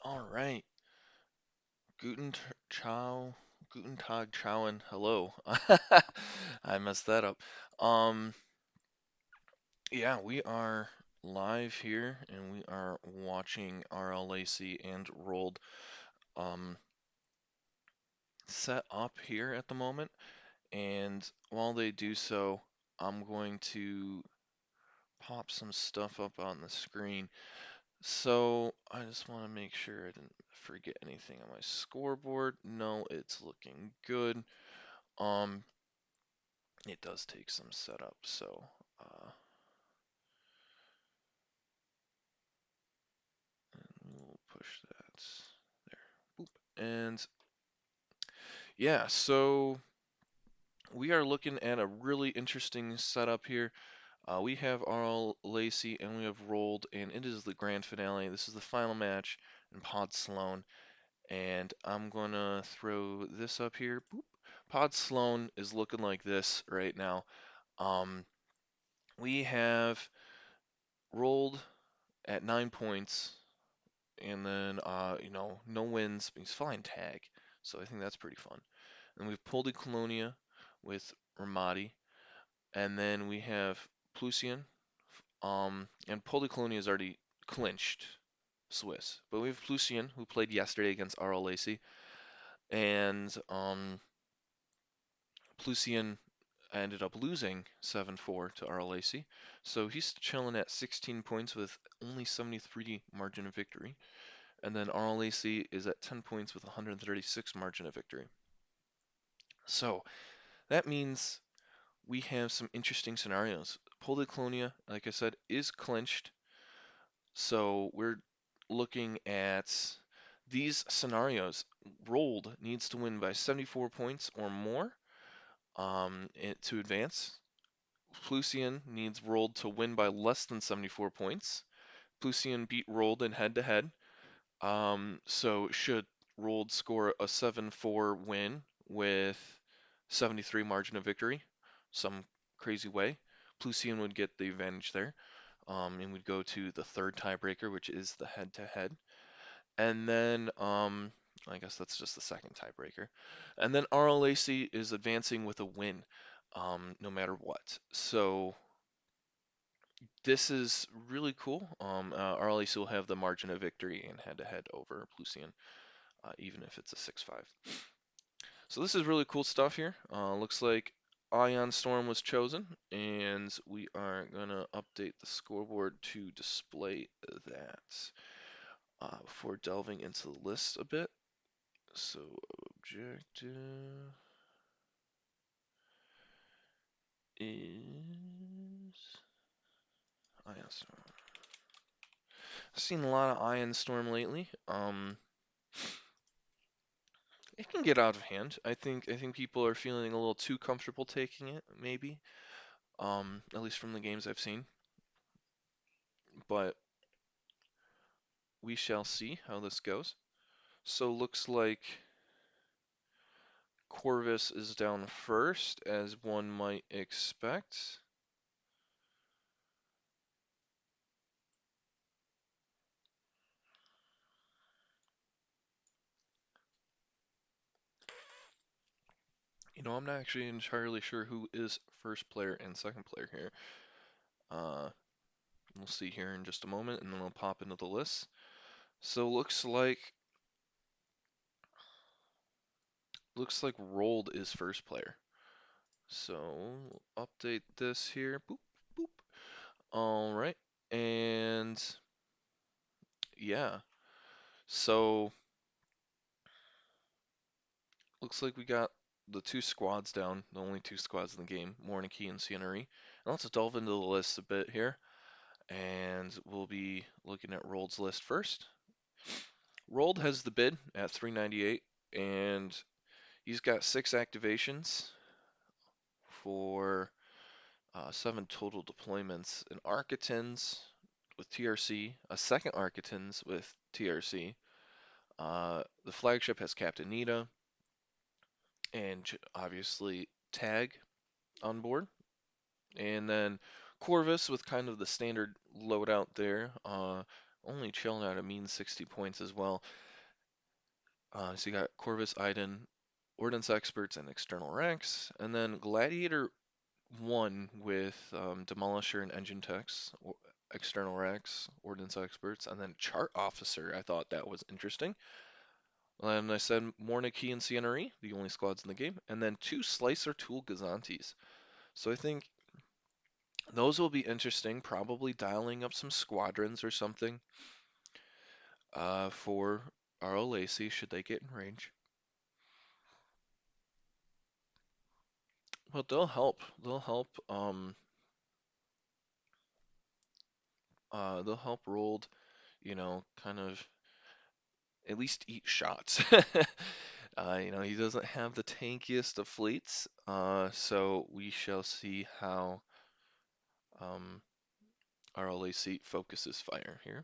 All right. Guten Ciao. Guten Tag, Ciao, and hello. I messed that up. Um, yeah, we are live here and we are watching RLaci and Roald um set up here at the moment. And while they do so, I'm going to pop some stuff up on the screen. So I just want to make sure I didn't forget anything on my scoreboard. No, it's looking good. Um, It does take some setup, so uh, we'll push that there. Boop. And yeah, so we are looking at a really interesting setup here. We have RLaci and we have Rolled, and it is the grand finale. This is the final match in Pod Sloane, and I'm gonna throw this up here. Boop. Pod Sloane is looking like this right now. Um, we have Rolled at 9 points. And then, no wins, but he's flying tag. So I think that's pretty fun. And we have Poldicolonia with Ramadi. And then we have Plusian. And Poldicolonia is already clinched Swiss. But we have Plusian, who played yesterday against RLaci. And Plusian ended up losing 7-4 to RLaci. So he's chilling at 16 points with only 73 margin of victory. And then RLaci is at 10 points with 136 margin of victory. So that means we have some interesting scenarios. Polyclonia, like I said, is clinched. So we're looking at these scenarios. Rolled needs to win by 74 points or more to advance. Plusian needs Rolled to win by less than 74 points. Plusian beat Rolled in head-to-head. So should Rolled score a 7-4 win with 73 margin of victory, some crazy way, Plusian would get the advantage there, and would go to the third tiebreaker, which is the head-to-head. And then, I guess that's just the second tiebreaker. And then RLaci is advancing with a win, no matter what. So this is really cool. RLaci will have the margin of victory in head-to-head over Plusian, even if it's a 6-5. So this is really cool stuff here. Looks like Ion Storm was chosen, and we are gonna update the scoreboard to display that before delving into the list a bit. So objective is Ion Storm. I've seen a lot of Ion Storm lately. It can get out of hand. I think people are feeling a little too comfortable taking it, maybe. At least from the games I've seen. But we shall see how this goes. So looks like Corvus is down first, as one might expect. I'm not actually entirely sure who is first player and second player here. Uh, we'll see here in just a moment, and then I'll pop into the list. So looks like Rolled is first player. So update this here. Boop boop. All right, and yeah. So looks like we got the two squads down, the only two squads in the game, Morniki and Cianuri. Now let's delve into the list a bit here, and we'll be looking at Rolled's list first. Rolled has the bid at 398, and he's got 6 activations for 7 total deployments. An Architens with TRC, a second Architens with TRC. The flagship has Captain Nita, and obviously Tag on board. And then Corvus with kind of the standard loadout there, only chilling at a mean 60 points as well. So you got Corvus, Iden, Ordnance Experts, and External Ranks, and then Gladiator 1 with Demolisher and Engine Techs, External Ranks, Ordnance Experts, and then Chart Officer. I thought that was interesting. And I said Morniki and CNRE, the only squads in the game, and then 2 Slicer Tool Gazantes. So I think those will be interesting, probably dialing up some squadrons or something for RLaci should they get in range. But they'll help. They'll help Roald, kind of at least eat shots. He doesn't have the tankiest of fleets, so we shall see how um, RLaci focuses fire here.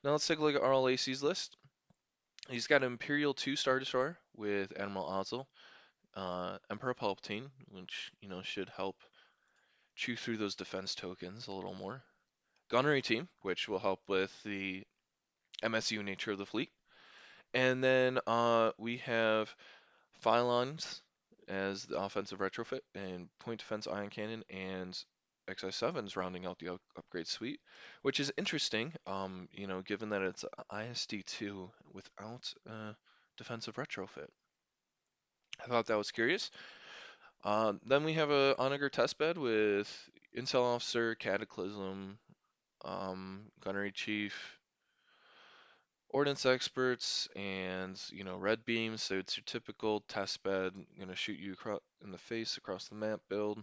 Now let's take a look at RLaci's list. He's got an Imperial 2-star destroyer with Admiral Ozzel, Emperor Palpatine, which should help chew through those defense tokens a little more. Gunnery team, which will help with the MSU nature of the fleet. And then we have Phylons as the offensive retrofit, and Point Defense Ion Cannon and XI7s rounding out the upgrade suite, which is interesting, given that it's ISD2 without defensive retrofit. I thought that was curious. Then we have a Onager testbed with Intel Officer, Cataclysm, Gunnery Chief, Ordnance Experts, and red beams. So it's your typical test bed, gonna shoot you in the face across the map build,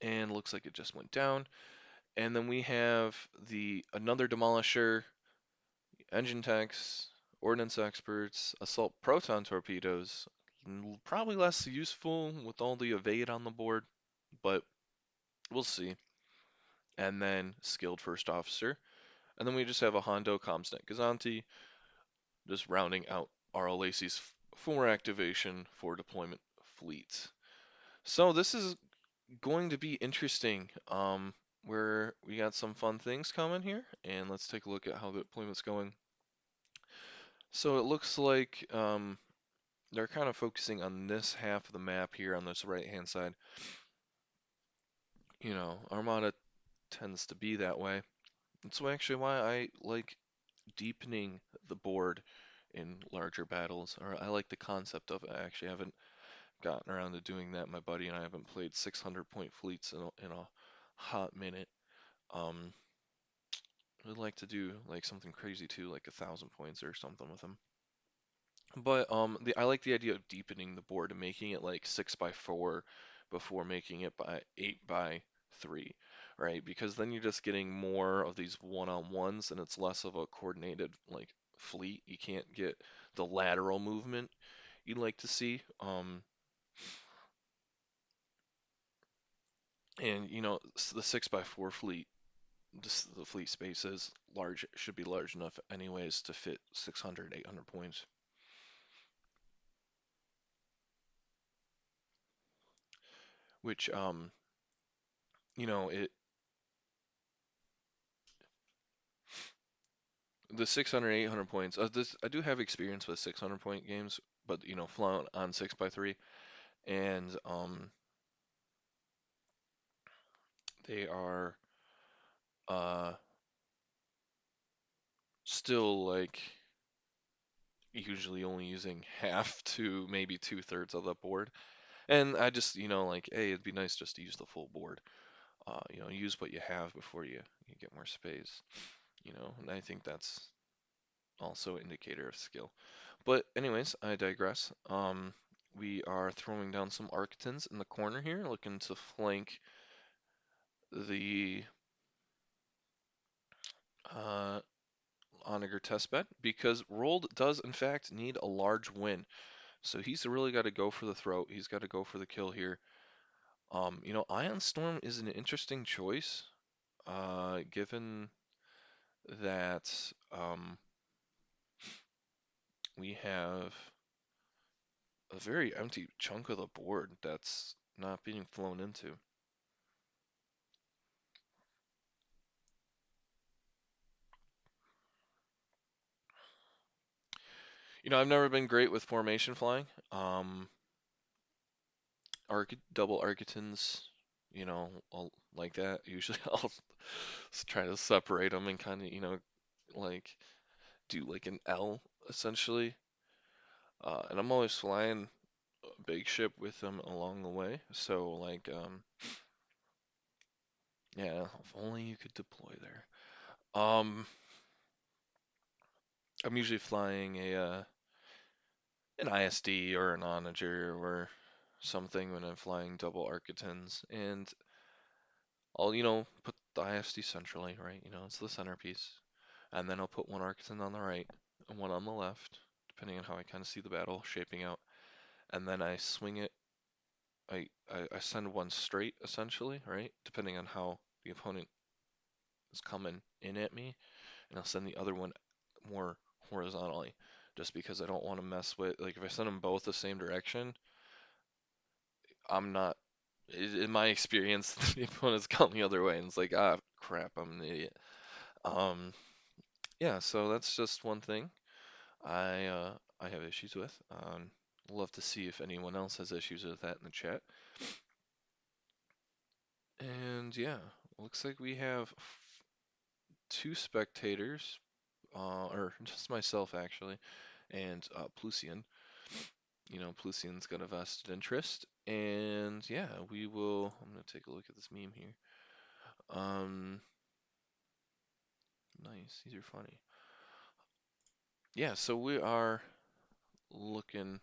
and looks like it just went down. And then we have another Demolisher, Engine Techs, Ordnance Experts, Assault Proton Torpedoes. Probably less useful with all the evade on the board, but we'll see. And then Skilled First Officer. And then we just have a Hondo Comsnet Gazanti, just rounding out RLaci's for activation for deployment fleet. So this is going to be interesting. Where we got some fun things coming here, and let's take a look at how the deployment's going. So it looks like they're kind of focusing on this half of the map here on this right-hand side. Armada tends to be that way. That's actually why I like deepening the board in larger battles, or I like the concept of it. I actually haven't gotten around to doing that. My buddy and I haven't played 600-point fleets in a hot minute. I'd like to do like something crazy too, like 1,000 points or something with them. But I like the idea of deepening the board and making it like 6x4 before making it by 8x3, right? Because then you're just getting more of these one-on-ones, and it's less of a coordinated like fleet. You can't get the lateral movement you'd like to see. And the 6x4 fleet, the fleet space is large, should be large enough anyways to fit 600, 800 points. Which it the 600, 800 points. I do have experience with 600-point games, but flown on 6x3, and they are uh still like usually only using half to maybe 2/3 of the board. And I just like, hey, it'd be nice just to use the full board. Use what you have before you get more space. And I think that's also an indicator of skill. But anyways, I digress. We are throwing down some Architans in the corner here, looking to flank the uh, Onager testbed, because Roald does in fact need a large win. So he's really got to go for the throat. He's got to go for the kill here. Ion Storm is an interesting choice, given that we have a very empty chunk of the board that's not being flown into. I've never been great with formation flying. Double Architons, like that. Usually I'll try to separate them and kind of, like do like an L essentially. And I'm always flying a big ship with them along the way. So like, yeah, if only you could deploy there. I'm usually flying an ISD or an onager or something when I'm flying double Architons, and I'll, put the ISD centrally, right? It's the centerpiece. And then I'll put one Architon on the right and one on the left, depending on how I kind of see the battle shaping out. And then I swing it. I send one straight, essentially, right? Depending on how the opponent is coming in at me. And I'll send the other one more horizontally, just because I don't want to mess with, like, if I send them both the same direction, I'm not, in my experience, the opponent's coming the other way, and it's like, ah, crap, I'm an idiot. Um, yeah, so that's just one thing I have issues with. Love to see if anyone else has issues with that in the chat. And yeah, looks like we have two spectators, or just myself actually, and Plusian. Plusian's got a vested interest, and yeah, we will. I'm gonna take a look at this meme here. Um, nice, these are funny. Yeah, so we are looking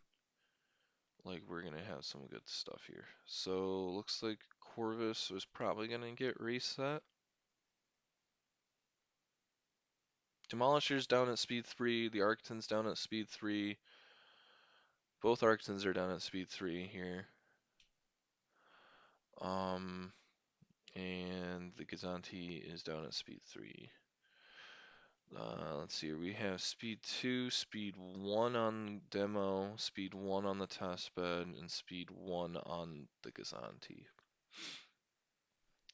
like we're gonna have some good stuff here. So looks like Corvus is probably gonna get reset. Demolisher's down at speed 3, the Arcton's down at speed 3. Both Arctons are down at speed 3 here. Um, and the Gazanti is down at speed 3. Let's see here. We have speed 2, speed 1 on demo, speed 1 on the test bed, and speed 1 on the Gazanti.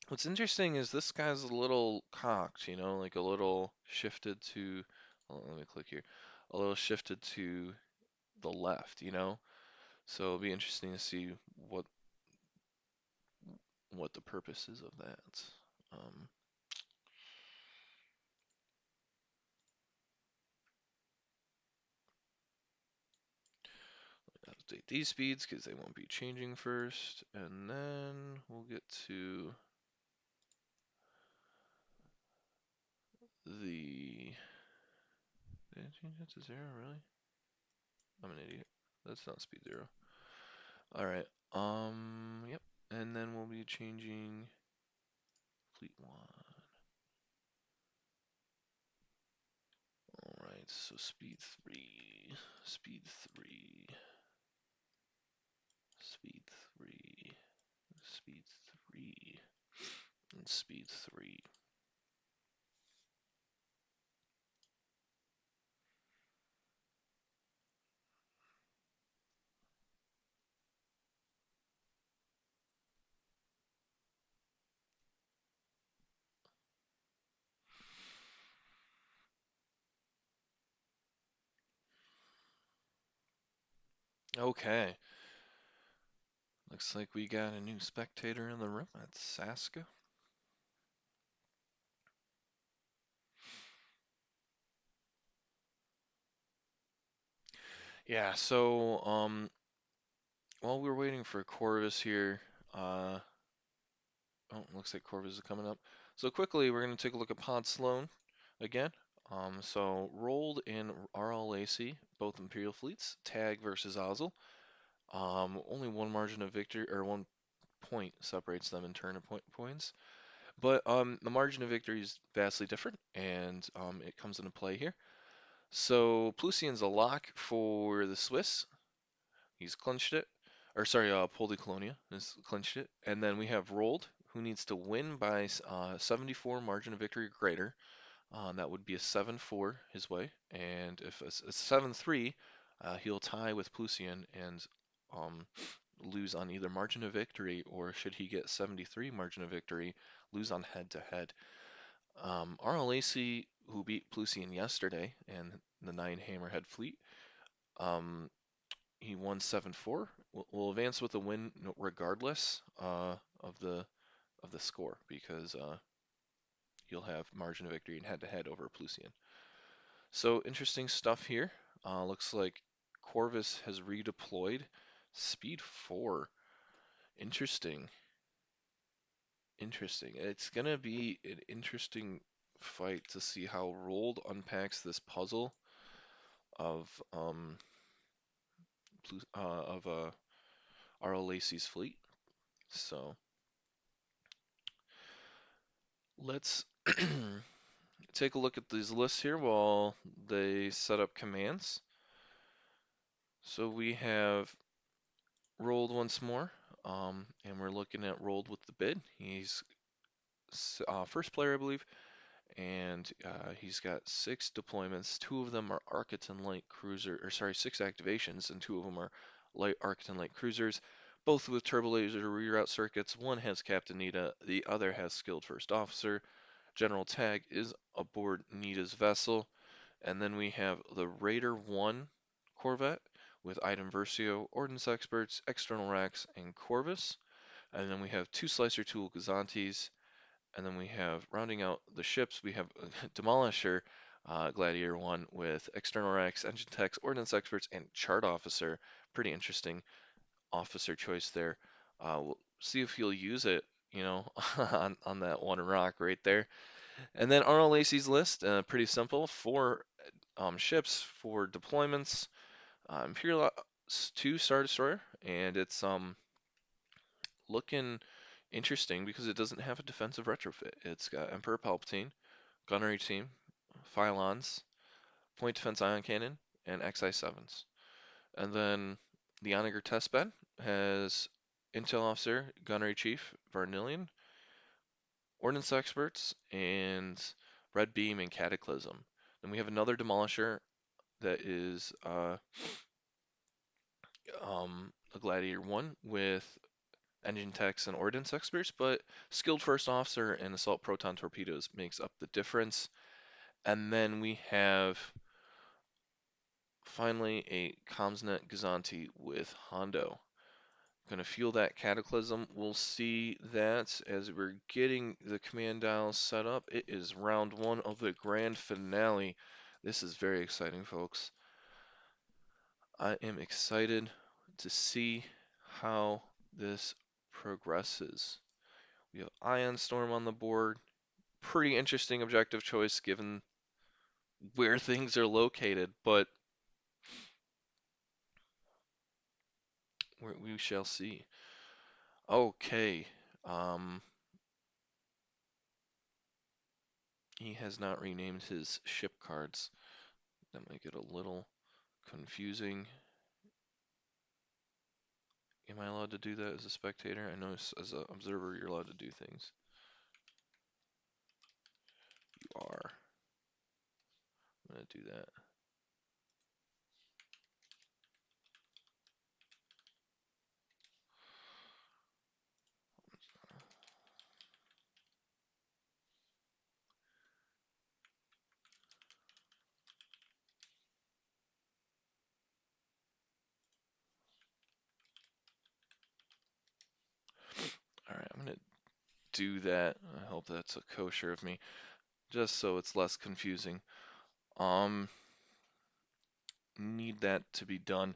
What's interesting is this guy's a little cocked, like a little shifted to, well, let me click here, a little shifted to the left. So it'll be interesting to see what the purpose is of that. Um, Update these speeds because they won't be changing first, and then we'll get to the. Did I change that to 0? Really? I'm an idiot. That's not speed 0. All right. Yep. And then we'll be changing fleet 1. All right. So speed 3, speed 3, speed 3, speed 3, and speed 3. Okay. Looks like we got a new spectator in the room. That's Saska. Yeah, so while we're waiting for Corvus here, oh, looks like Corvus is coming up. So quickly, we're going to take a look at Pod Sloane again. So Roald and RLaci, both Imperial fleets, Tag versus Ozzel. Only one margin of victory, or 1 point separates them in turn of points. But the margin of victory is vastly different, and it comes into play here. So Plusian's a lock for the Swiss. He's clinched it. Or sorry, Poldi Colonia has clinched it. And then we have Rold, who needs to win by 74 margin of victory or greater. That would be a 7-4 his way. And if it's a 7-3, he'll tie with Plusian and um, lose on either margin of victory, or should he get 73 margin of victory, lose on head-to-head. RLaci, who beat Plusian yesterday and the 9 Hammerhead fleet, Um, he won 7-4. Will advance with a win regardless of the score because you'll have margin of victory and head-to-head over Plusian. So interesting stuff here. Looks like Corvus has redeployed. Speed 4. Interesting. Interesting. It's gonna be an interesting fight to see how Roald unpacks this puzzle of RLaci's fleet. So let's take a look at these lists here while they set up commands. So we have Roald once more, and we're looking at Roald with the bid. He's first player, I believe, and he's got 6 deployments. 2 of them are Architon light cruiser, or sorry, 6 activations, and 2 of them are light Architon light cruisers, both with turbo laser reroute circuits. One has Captain Nita, the other has skilled first officer. General Tag is aboard Nita's vessel, and then we have the Raider 1 Corvette with Item Versio, Ordnance Experts, External Racks, and Corvus. And then we have 2 Slicer Tool Gazantes, and then we have, rounding out the ships, we have Demolisher, Gladiator 1 with External Racks, Engine Techs, Ordnance Experts, and Chart Officer. Pretty interesting officer choice there. We'll see if he'll use it, you know, on that one rock right there. And then RLaci's list, pretty simple. 4 ships, 4 deployments. Imperial 2 Star Destroyer, and it's looking interesting because it doesn't have a defensive retrofit. It's got Emperor Palpatine, Gunnery Team, Phylons, Point Defense Ion Cannon, and XI-7s. And then the Onager Testbed has Intel Officer, Gunnery Chief, Varnillion, Ordnance Experts, and Red Beam and Cataclysm. Then we have another Demolisher that is a Gladiator 1 with engine techs and ordnance experts, but skilled first officer and assault proton torpedoes makes up the difference. And then we have finally a Comsnet Gazanti with Hondo. Gonna feel that Cataclysm. We'll see that as we're getting the command dials set up. It is round 1 of the grand finale. This is very exciting, folks. I am excited to see how this progresses. We have Ion Storm on the board. Pretty interesting objective choice given where things are located, but we shall see. Okay. Um, he has not renamed his ship cards. That might get a little confusing. Am I allowed to do that as a spectator? I know as an observer you're allowed to do things. You are. I'm going to do that. Alright, I'm going to do that. I hope that's a kosher of me. Just so it's less confusing. Need that to be done.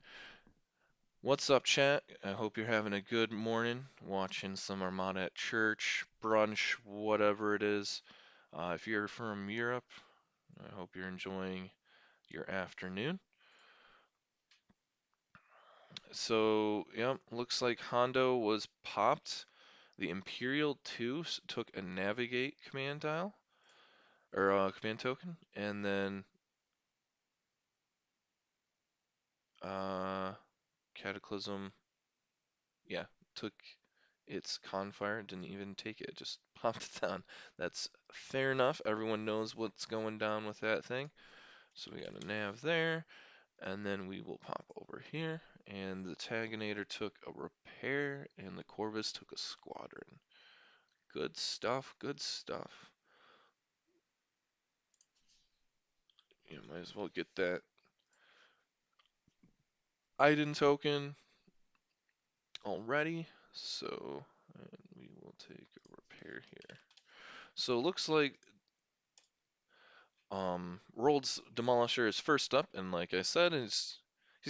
What's up, chat? I hope you're having a good morning, watching some Armada at church, brunch, whatever it is. If you're from Europe, I hope you're enjoying your afternoon. So, yeah, looks like Hondo was popped. The Imperial 2 took a navigate command dial, or command token, and then Cataclysm, yeah, took its Confire, didn't even take it, just popped it down. That's fair enough. Everyone knows what's going down with that thing. So we got a nav there, and then we will pop over here, and the Taginator took a repair, and the Corvus took a squadron. Good stuff, good stuff. You might as well get that Iden token already, so and we will take a repair here. So it looks like Roald's Demolisher is first up, and like I said, he's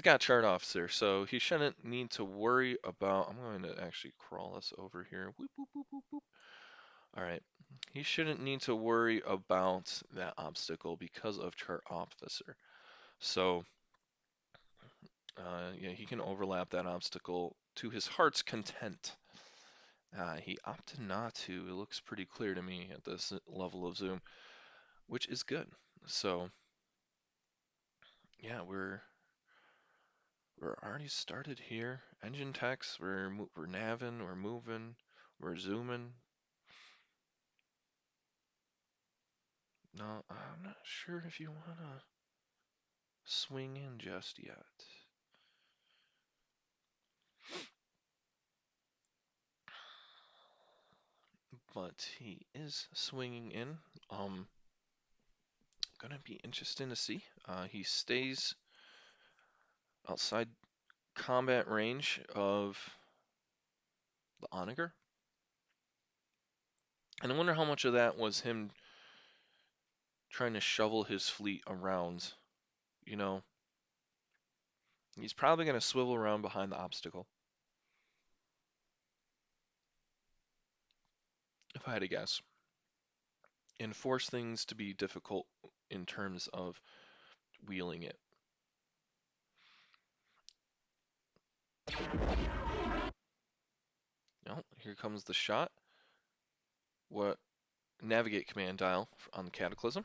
got Chart Officer, so he shouldn't need to worry about. I'm going to actually crawl this over here. Whoop, whoop, whoop, whoop, whoop. All right, he shouldn't need to worry about that obstacle because of Chart Officer. So yeah, he can overlap that obstacle to his heart's content. He opted not to. It looks pretty clear to me at this level of zoom, which is good. So yeah, we're already started here. Engine techs, we're navin, we're moving, we're zooming. No, I'm not sure if you wanna swing in just yet. But he is swinging in. Gonna be interesting to see. He stays outside combat range of the Onager. And I wonder how much of that was him trying to shovel his fleet around. You know, he's probably going to swivel around behind the obstacle, if I had to guess, and force things to be difficult in terms of wheeling it. Now, here comes the shot. What? Navigate command dial on the Cataclysm.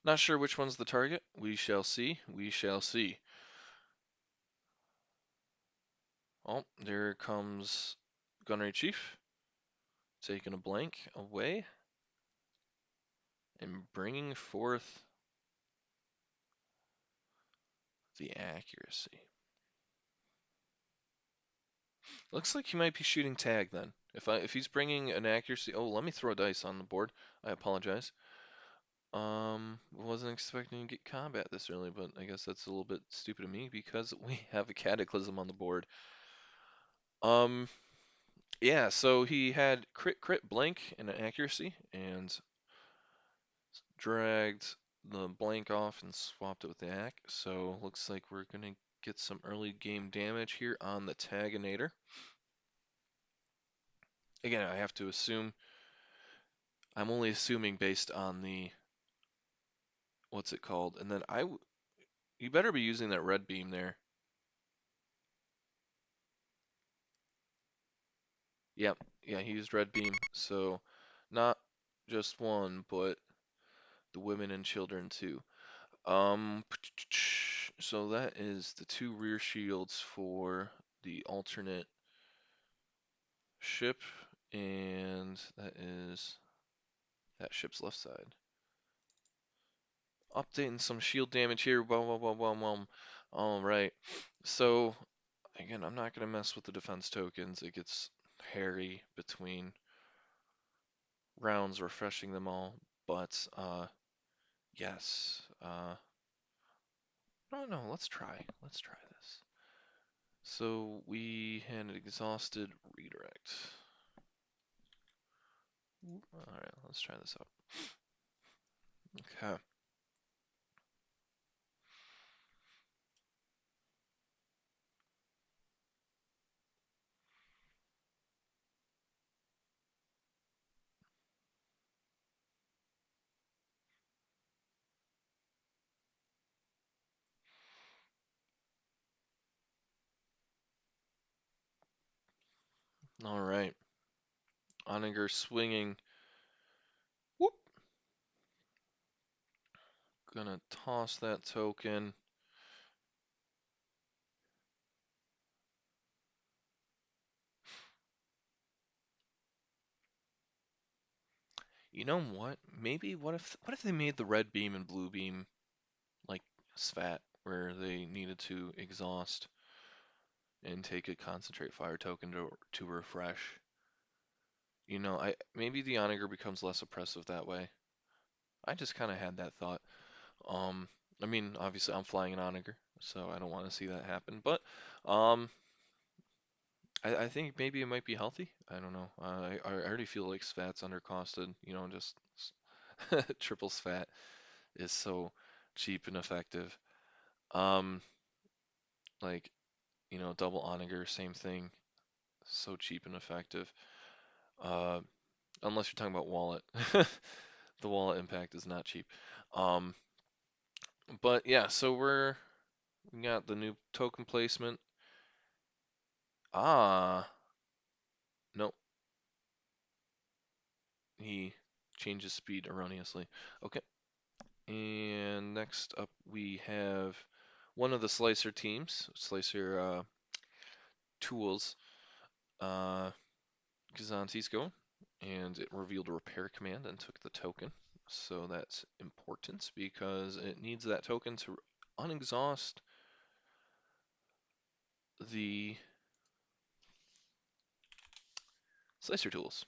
Not sure which one's the target. We shall see. We shall see. Oh, there comes Gunnery Chief, taking a blank away and bringing forth the accuracy. Looks like he might be shooting tag then. If he's bringing an accuracy, oh, let me throw a dice on the board. I apologize. Wasn't expecting to get combat this early, but I guess that's a little bit stupid of me because we have a cataclysm on the board. Um, yeah, so he had crit blank and an accuracy and dragged the blank off and swapped it with the ack. So looks like we're gonna get some early game damage here on the Taganator. Again, I have to assume. I'm only assuming based on the what's it called, and then you better be using that red beam there. Yep, yeah, he used red beam, so not just one, but the women and children too. So that is the two rear shields for the alternate ship, and that is that ship's left side. Updating some shield damage here. All right. So again, I'm not gonna mess with the defense tokens. It gets hairy between rounds, refreshing them all. But yes. No. Let's try. Let's try this. So we had an exhausted redirect. All right. Let's try this out. Okay. All right. Oninger swinging. Whoop. Gonna toss that token. You know what? Maybe what if they made the red beam and blue beam like SVAT, where they needed to exhaust and take a concentrate fire token to refresh. I maybe the onager becomes less oppressive that way. I just kind of had that thought. Um, I mean, obviously I'm flying an onager, so I don't want to see that happen. But um, I think maybe it might be healthy. I don't know. I already feel like Svat's undercosted. Just triple Svat is so cheap and effective. Um, like double onager, same thing, so cheap and effective. Uh, unless you're talking about wallet. The wallet impact is not cheap. Um, but yeah, so we got the new token placement. Ah, no, he changes speed erroneously. Okay, and next up we have one of the Slicer teams, Slicer tools. Uh, Kazanti's going, and it revealed a repair command and took the token. So that's important because it needs that token to unexhaust the Slicer tools.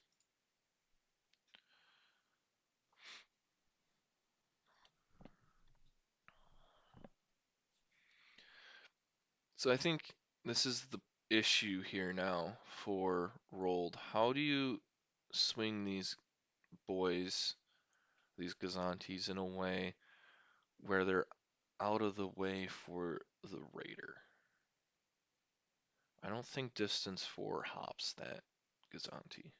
So I think this is the issue here now for Roald. How do you swing these boys, these Gazantes, in a way where they're out of the way for the Raider? I don't think distance 4 hops that Gazanti.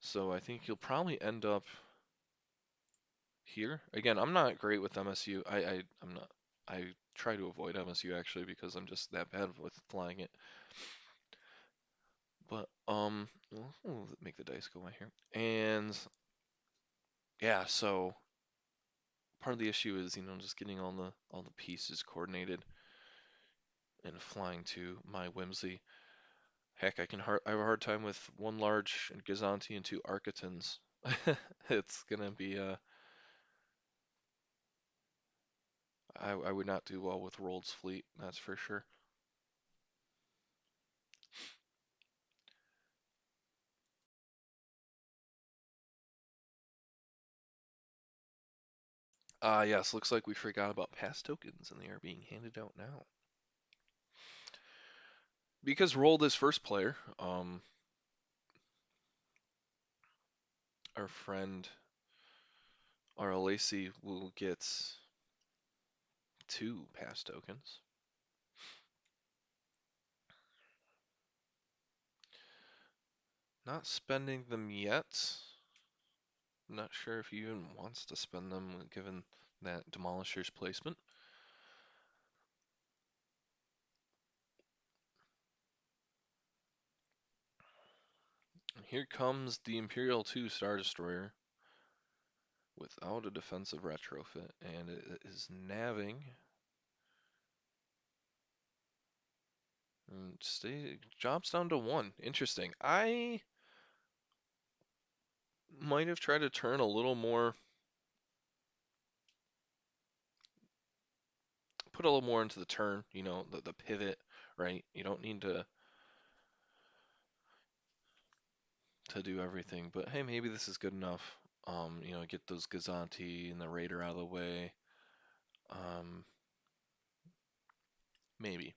So I think you'll probably end up here. Again, I'm not great with MSU. I'm not. I try to avoid MSU actually because I'm just that bad with flying it. But we'll make the dice go right here. And yeah, so part of the issue is just getting all the pieces coordinated and flying to my whimsy. Heck, I have a hard time with one large Gazanti and two Architons. It's gonna be I would not do well with Rold's fleet, that's for sure. Yes, looks like we forgot about past tokens and they are being handed out now. Because Rold is first player, our friend RLaci will get 2 past tokens. Not spending them yet. Not sure if he even wants to spend them given that Demolisher's placement. And here comes the Imperial 2 Star Destroyer without a defensive retrofit, and it is navving. And jobs down to 1. Interesting. I might have tried to turn a little more, put a little more into the turn, the pivot, right? You don't need to do everything, but hey, maybe this is good enough. Get those Gazanti and the Raider out of the way. Um, maybe.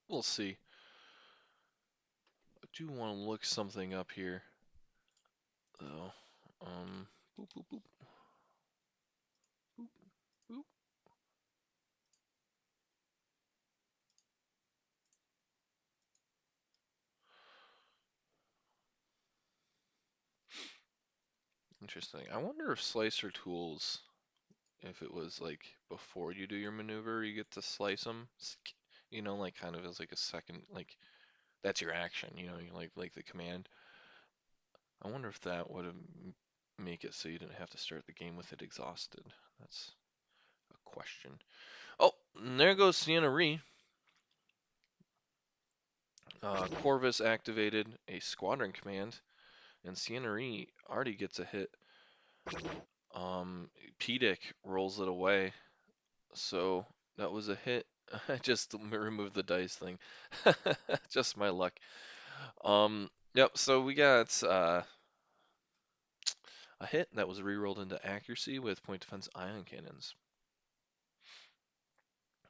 We'll see. I do want to look something up here, though. Boop, boop, boop, boop, boop. Interesting. I wonder if Slicer Tools, if it was like before you do your maneuver, you get to slice them. Like kind of as like a second, like that's your action. You like the command. I wonder if that would make it so you didn't have to start the game with it exhausted. That's a question. Oh, and there goes Sienna Ree. Corvus activated a squadron command, and Sienna Ree already gets a hit. Pedic rolls it away, so that was a hit. I just removed the dice thing. Just my luck. Yep, so we got a hit that was rerolled into accuracy with point defense ion cannons.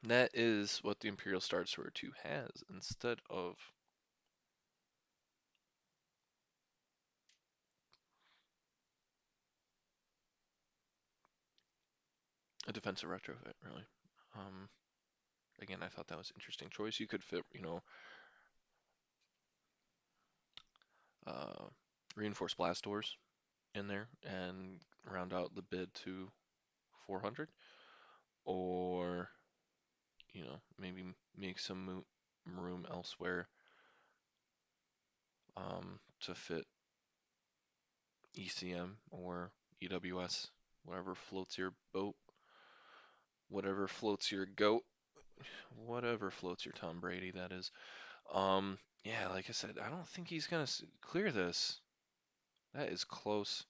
That is what the Imperial Star Destroyer 2 has instead of a defensive retrofit, really. Um, Again, I thought that was an interesting choice. You could fit, uh, reinforced blast doors in there and round out the bid to 400, or maybe make some room elsewhere to fit ECM or EWS, whatever floats your boat, whatever floats your goat, whatever floats your Tom Brady, that is. Yeah, like I said, I don't think he's gonna clear this. That is close.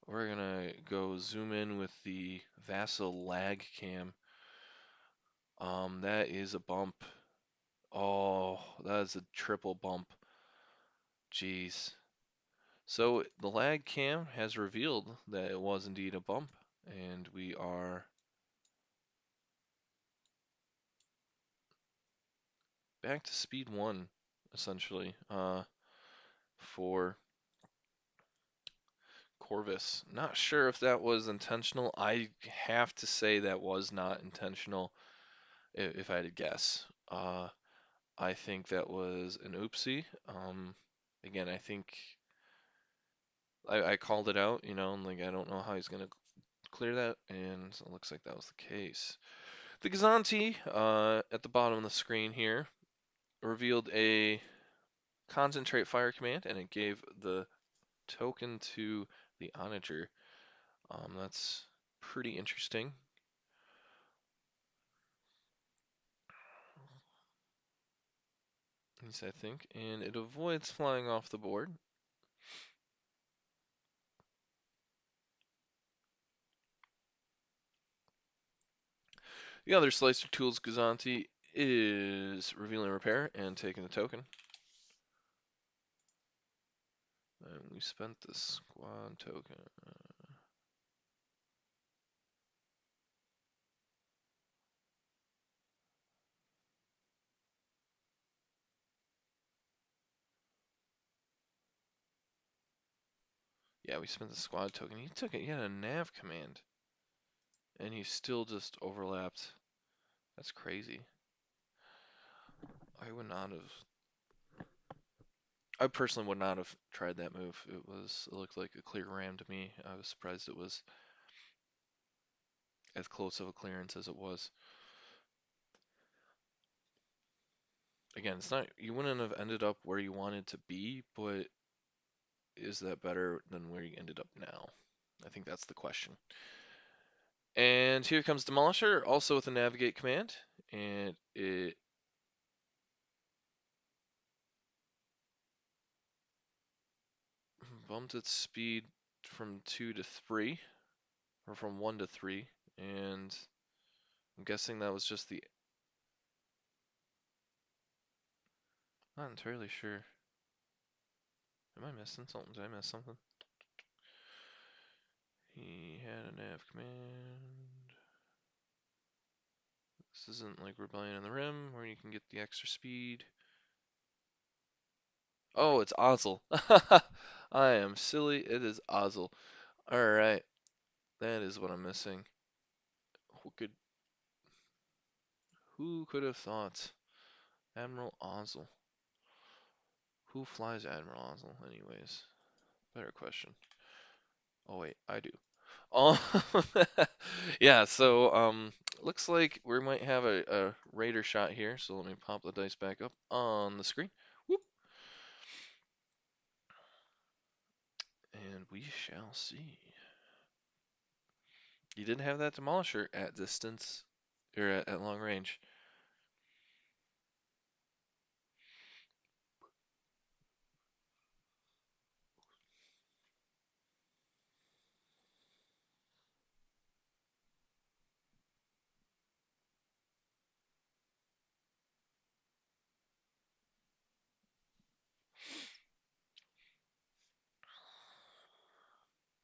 We're gonna go zoom in with the Vassal lag cam. That is a bump. Oh, that is a triple bump. Jeez. So the lag cam has revealed that it was indeed a bump, and we are back to speed one, essentially, for Corvus. Not sure if that was intentional. I have to say that was not intentional, if I had to guess. I think that was an oopsie. Again, I think I called it out, and like I don't know how he's gonna clear that, and it looks like that was the case. The Gazanti, at the bottom of the screen here, revealed a concentrate fire command, and it gave the token to the onager. That's pretty interesting. At I think, and it avoids flying off the board. The other Slicer Tools Gazanti is revealing repair and taking the token. And we spent the squad token. Yeah, we spent the squad token. He took it. He had a nav command. And he still just overlapped. That's crazy. I would not have. I personally would not have tried that move. It looked like a clear ram to me. I was surprised it was as close of a clearance as it was. Again, it's not, you wouldn't have ended up where you wanted to be, but is that better than where you ended up now? I think that's the question. And here comes Demolisher, also with a navigate command, and it bumped its speed from 2 to 3, or from 1 to 3, and I'm guessing that was just the. Not entirely sure. Am I missing something? Did I miss something? He had a nav command. This isn't like Rebellion in the Rim, where you can get the extra speed. Oh, it's Ozzel. I am silly. It is Ozzel. Alright. That is what I'm missing. Who could have thought? Admiral Ozzel. Who flies Admiral Ozzel, anyways? Better question. Oh wait, I do. Oh, yeah. So looks like we might have a Raider shot here. So let me pop the dice back up on the screen. Whoop. And we shall see. You didn't have that Demolisher at distance, or at long range.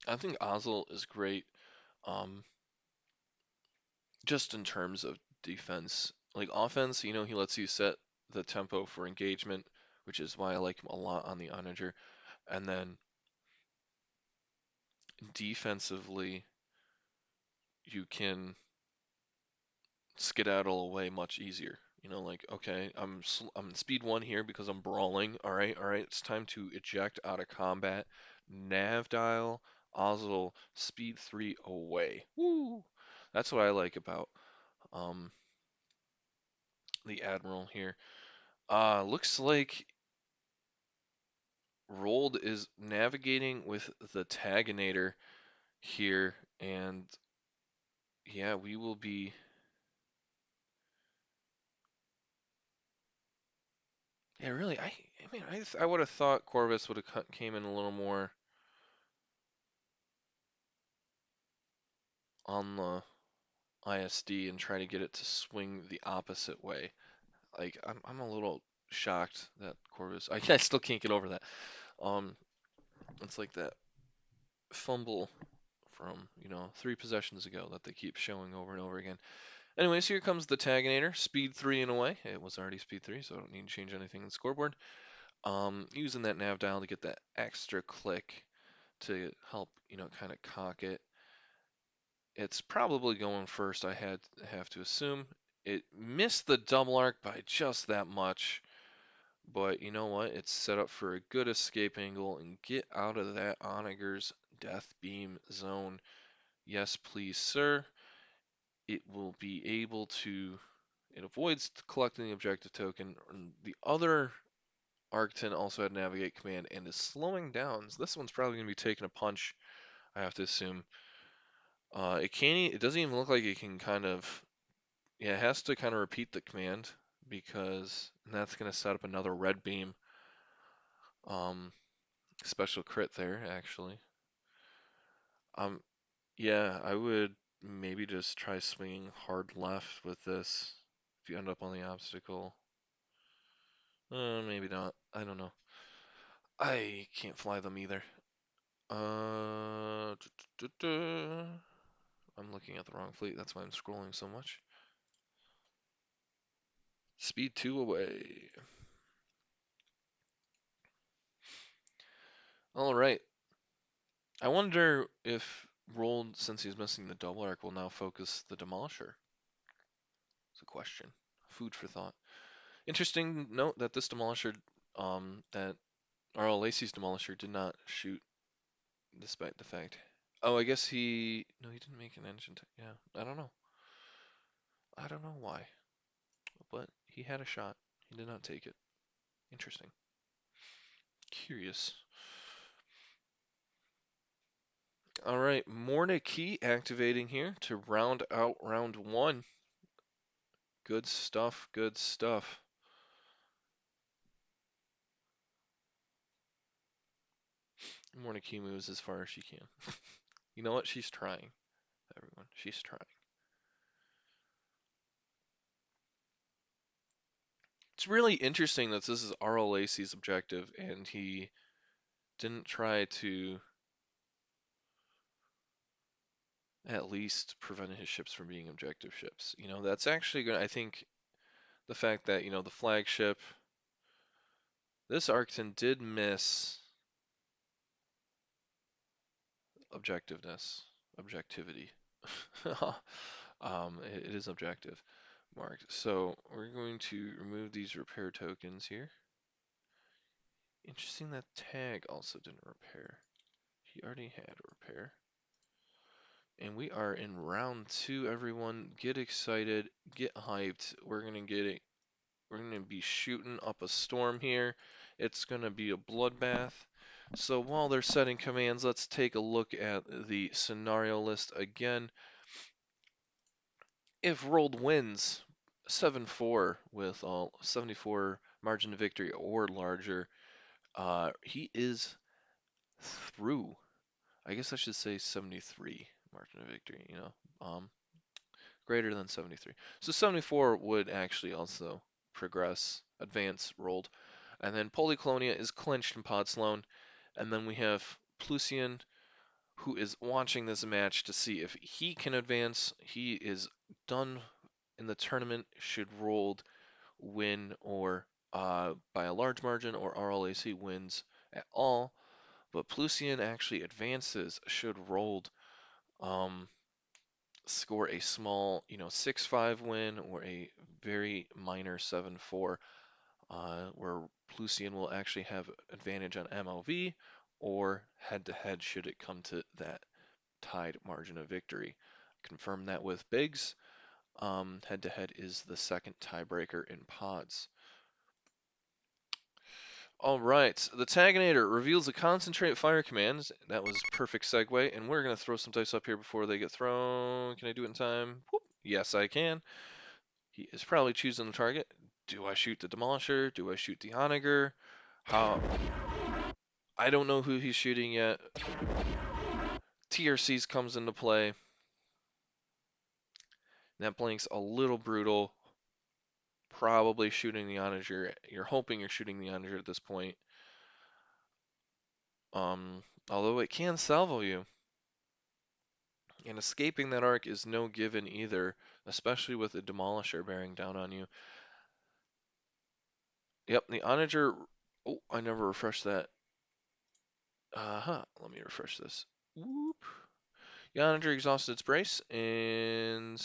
I think Ozil is great, um, just in terms of defense. Like offense, he lets you set the tempo for engagement, which is why I like him a lot on the Onager. And then defensively, you can skedaddle away much easier. Like, okay, I'm speed one here because I'm brawling. All right, it's time to eject out of combat. Nav dial, Ozil, speed three away. Woo! That's what I like about um the Admiral here. Looks like Roald is navigating with the Taganator here, and yeah, we will be. Yeah, really, I mean, I would have thought Corvus would have came in a little more on the ISD and try to get it to swing the opposite way. Like, I'm a little shocked that Corvus. I still can't get over that. Um, it's like that fumble from, 3 possessions ago that they keep showing over and over again. Anyways, here comes the Taganator, speed 3 in a way. It was already speed 3, so I don't need to change anything in the scoreboard. Using that nav dial to get that extra click to help, kind of cock it. It's probably going first, have to assume. It missed the double arc by just that much, but you know what? It's set up for a good escape angle and get out of that Onager's death beam zone. Yes, please, sir. It will be able to. It avoids collecting the objective token. And the other Arcton also had navigate command and is slowing down. So this one's probably going to be taking a punch, I have to assume. It doesn't even look like it can kind of. Yeah, it has to kind of repeat the command because that's going to set up another red beam. Special crit there, actually. Um, yeah, I would maybe just try swinging hard left with this if you end up on the obstacle. Maybe not. I don't know. I can't fly them either. Uh, I'm looking at the wrong fleet. That's why I'm scrolling so much. Speed 2 away. All right. I wonder if Roald, since he's missing the double arc, will now focus the Demolisher. It's a question. Food for thought. Interesting note that this Demolisher, that RLaci's Demolisher did not shoot, despite the fact. Oh, I guess no, he didn't make an engine. Yeah, I don't know. I don't know why, but he had a shot. He did not take it. Interesting. Curious. All right, Morna Key activating here to round out round one. Good stuff, good stuff. Morna Key moves as far as she can. You know what? She's trying, everyone. She's trying. It's really interesting that this is RLaci's objective, and he didn't try to at least prevent his ships from being objective ships. That's actually going to, I think, the fact that, the flagship, this Arcton did miss objectivity. It is objective marked. So we're going to remove these repair tokens here. Interesting that tag also didn't repair. He already had a repair. And we are in round 2, everyone. Get excited, get hyped. We're gonna be shooting up a storm here. It's gonna be a bloodbath. So while they're setting commands, let's take a look at the scenario list again. If Roald wins 7-4 with 74 margin of victory or larger, he is through. I guess I should say 73 margin of victory, greater than 73. So 74 would actually also progress, advance Roald. And then Polyclonia is clinched in Pod Sloane. And then we have Plusian, who is watching this match to see if he can advance. He is done in the tournament should Roald win or by a large margin or RLaci wins at all. But Plusian actually advances should Roald um, score a small, 6-5 win or a very minor 7-4, where Plusian will actually have advantage on MOV or head-to-head should it come to that tied margin of victory. Confirm that with Biggs. Head-to-head is the second tiebreaker in pods. All right, the Taganator reveals the concentrate fire commands. That was perfect segue, and we're gonna throw some dice up here before they get thrown. Can I do it in time? Whoop. Yes, I can. He is probably choosing the target. Do I shoot the Demolisher? Do I shoot the Onager? How? I don't know who he's shooting yet. TRCs comes into play. That blank's a little brutal. Probably shooting the Onager. You're hoping you're shooting the Onager at this point. Although it can salvo you. And escaping that arc is no given either, especially with a Demolisher bearing down on you. Yep, the Onager. Oh, I never refreshed that. Let me refresh this. Whoop. The Onager exhausted its brace, and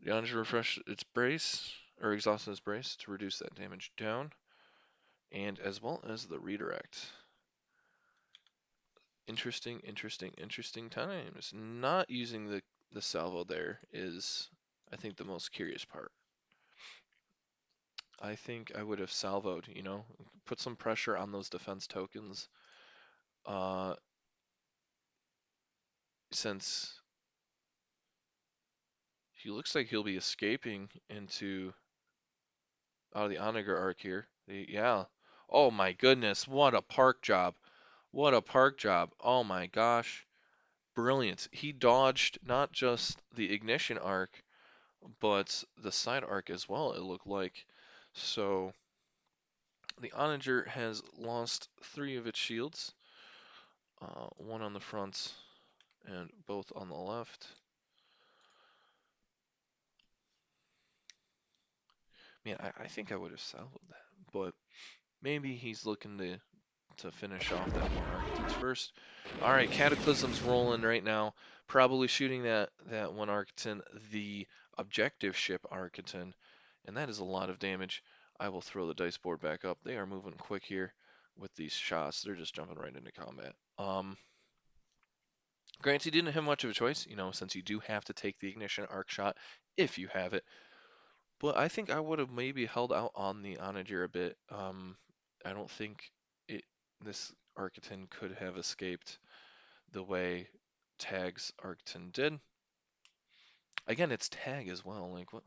the Onager refreshed its brace, or exhausted its brace to reduce that damage down, and as well as the redirect. Interesting, interesting, interesting times. Not using the salvo there is, I think, the most curious part. I think I would have salvoed, put some pressure on those defense tokens, uh, since he looks like he'll be escaping into out of the Onager arc here. Yeah. Oh my goodness, what a park job. What a park job. Oh my gosh. Brilliant. He dodged not just the ignition arc, but the side arc as well, it looked like. So the Onager has lost 3 of its shields, one on the front and both on the left. Man, I think I would have salvaged that, but maybe he's looking to finish off that one Architects first. All right, Cataclysm's rolling right now, probably shooting that one Architon, the objective ship Architon, and that is a lot of damage. I will throw the dice board back up. They are moving quick here with these shots. They're just jumping right into combat. Granted, you didn't have much of a choice, since you do have to take the ignition arc shot if you have it. But I think I would have maybe held out on the Onager a bit. I don't think this Architon could have escaped the way Tag's Architon did. Again, it's Tag as well. Like what?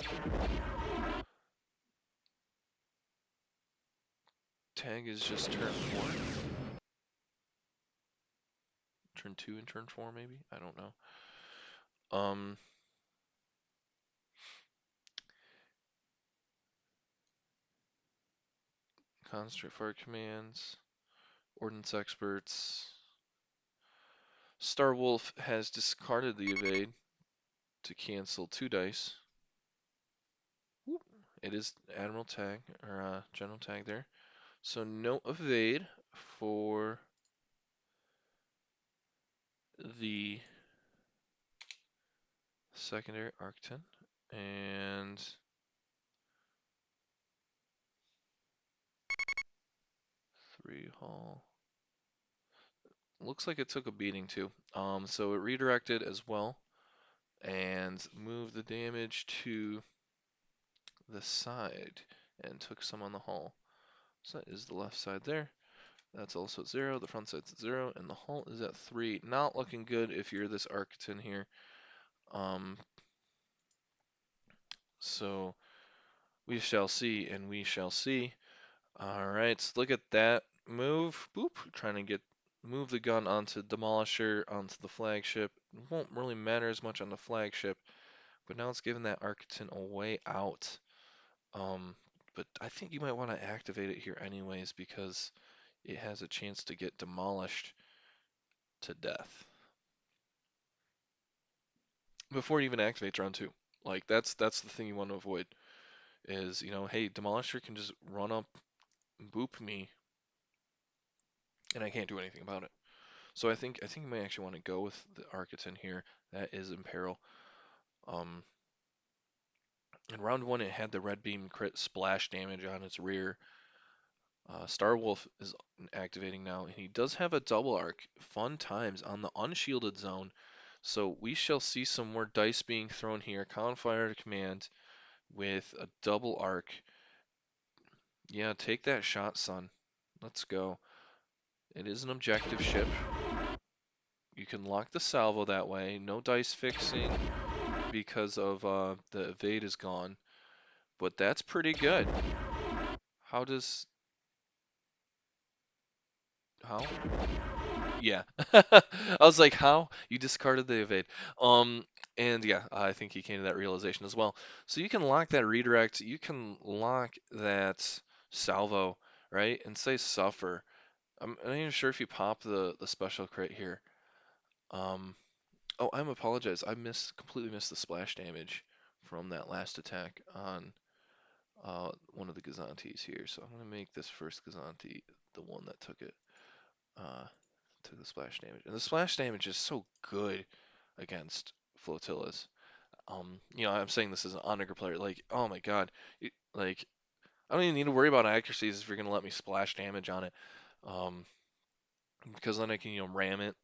Tag is just turn 4, turn 2, and turn 4 maybe. I don't know. Concentrate fire commands, ordnance experts. Starwolf has discarded the evade to cancel 2 dice. Whoop. It is Admiral Tag, or General Tag there. So no evade for the secondary Arcton, and 3 hull. Looks like it took a beating too. So it redirected as well and moved the damage to the side and took some on the hull. So that is the left side there. That's also at 0. The front side's at 0, and the hull is at 3. Not looking good if you're this Arcton here. So we shall see, and we shall see. All right, so look at that move. Boop, trying to move the gun onto Demolisher, onto the flagship. It won't really matter as much on the flagship, but now it's giving that Architon a way out. but I think you might want to activate it here anyways because it has a chance to get demolished to death before it even activates round two. Like that's the thing you want to avoid is, hey, Demolisher can just run up and boop me and I can't do anything about it. So I think you might actually want to go with the Architon here. That is in peril. Um, in round one, it had the red beam crit splash damage on its rear. Star Wolf is activating now, and he does have a double arc. Fun times on the unshielded zone. So we shall see some more dice being thrown here. Fire to command with a double arc. Yeah, take that shot, son. Let's go. It is an objective ship. You can lock the salvo that way. No dice fixing because of the evade is gone. But that's pretty good. How does... How? Yeah. I was like, how? You discarded the evade. Um, and yeah, I think he came to that realization as well. So you can lock that redirect. You can lock that salvo, right? And say suffer. I'm not even sure if you pop the special crit here. Um, oh, I'm apologize. I completely missed the splash damage from that last attack on one of the Gazantes here. So I'm gonna make this first Gazante the one that took it. Uh, took the splash damage, and the splash damage is so good against flotillas. I'm saying this as an Onager player. Like, oh my god, like I don't even need to worry about accuracies if you're gonna let me splash damage on it. Um, because then I can ram it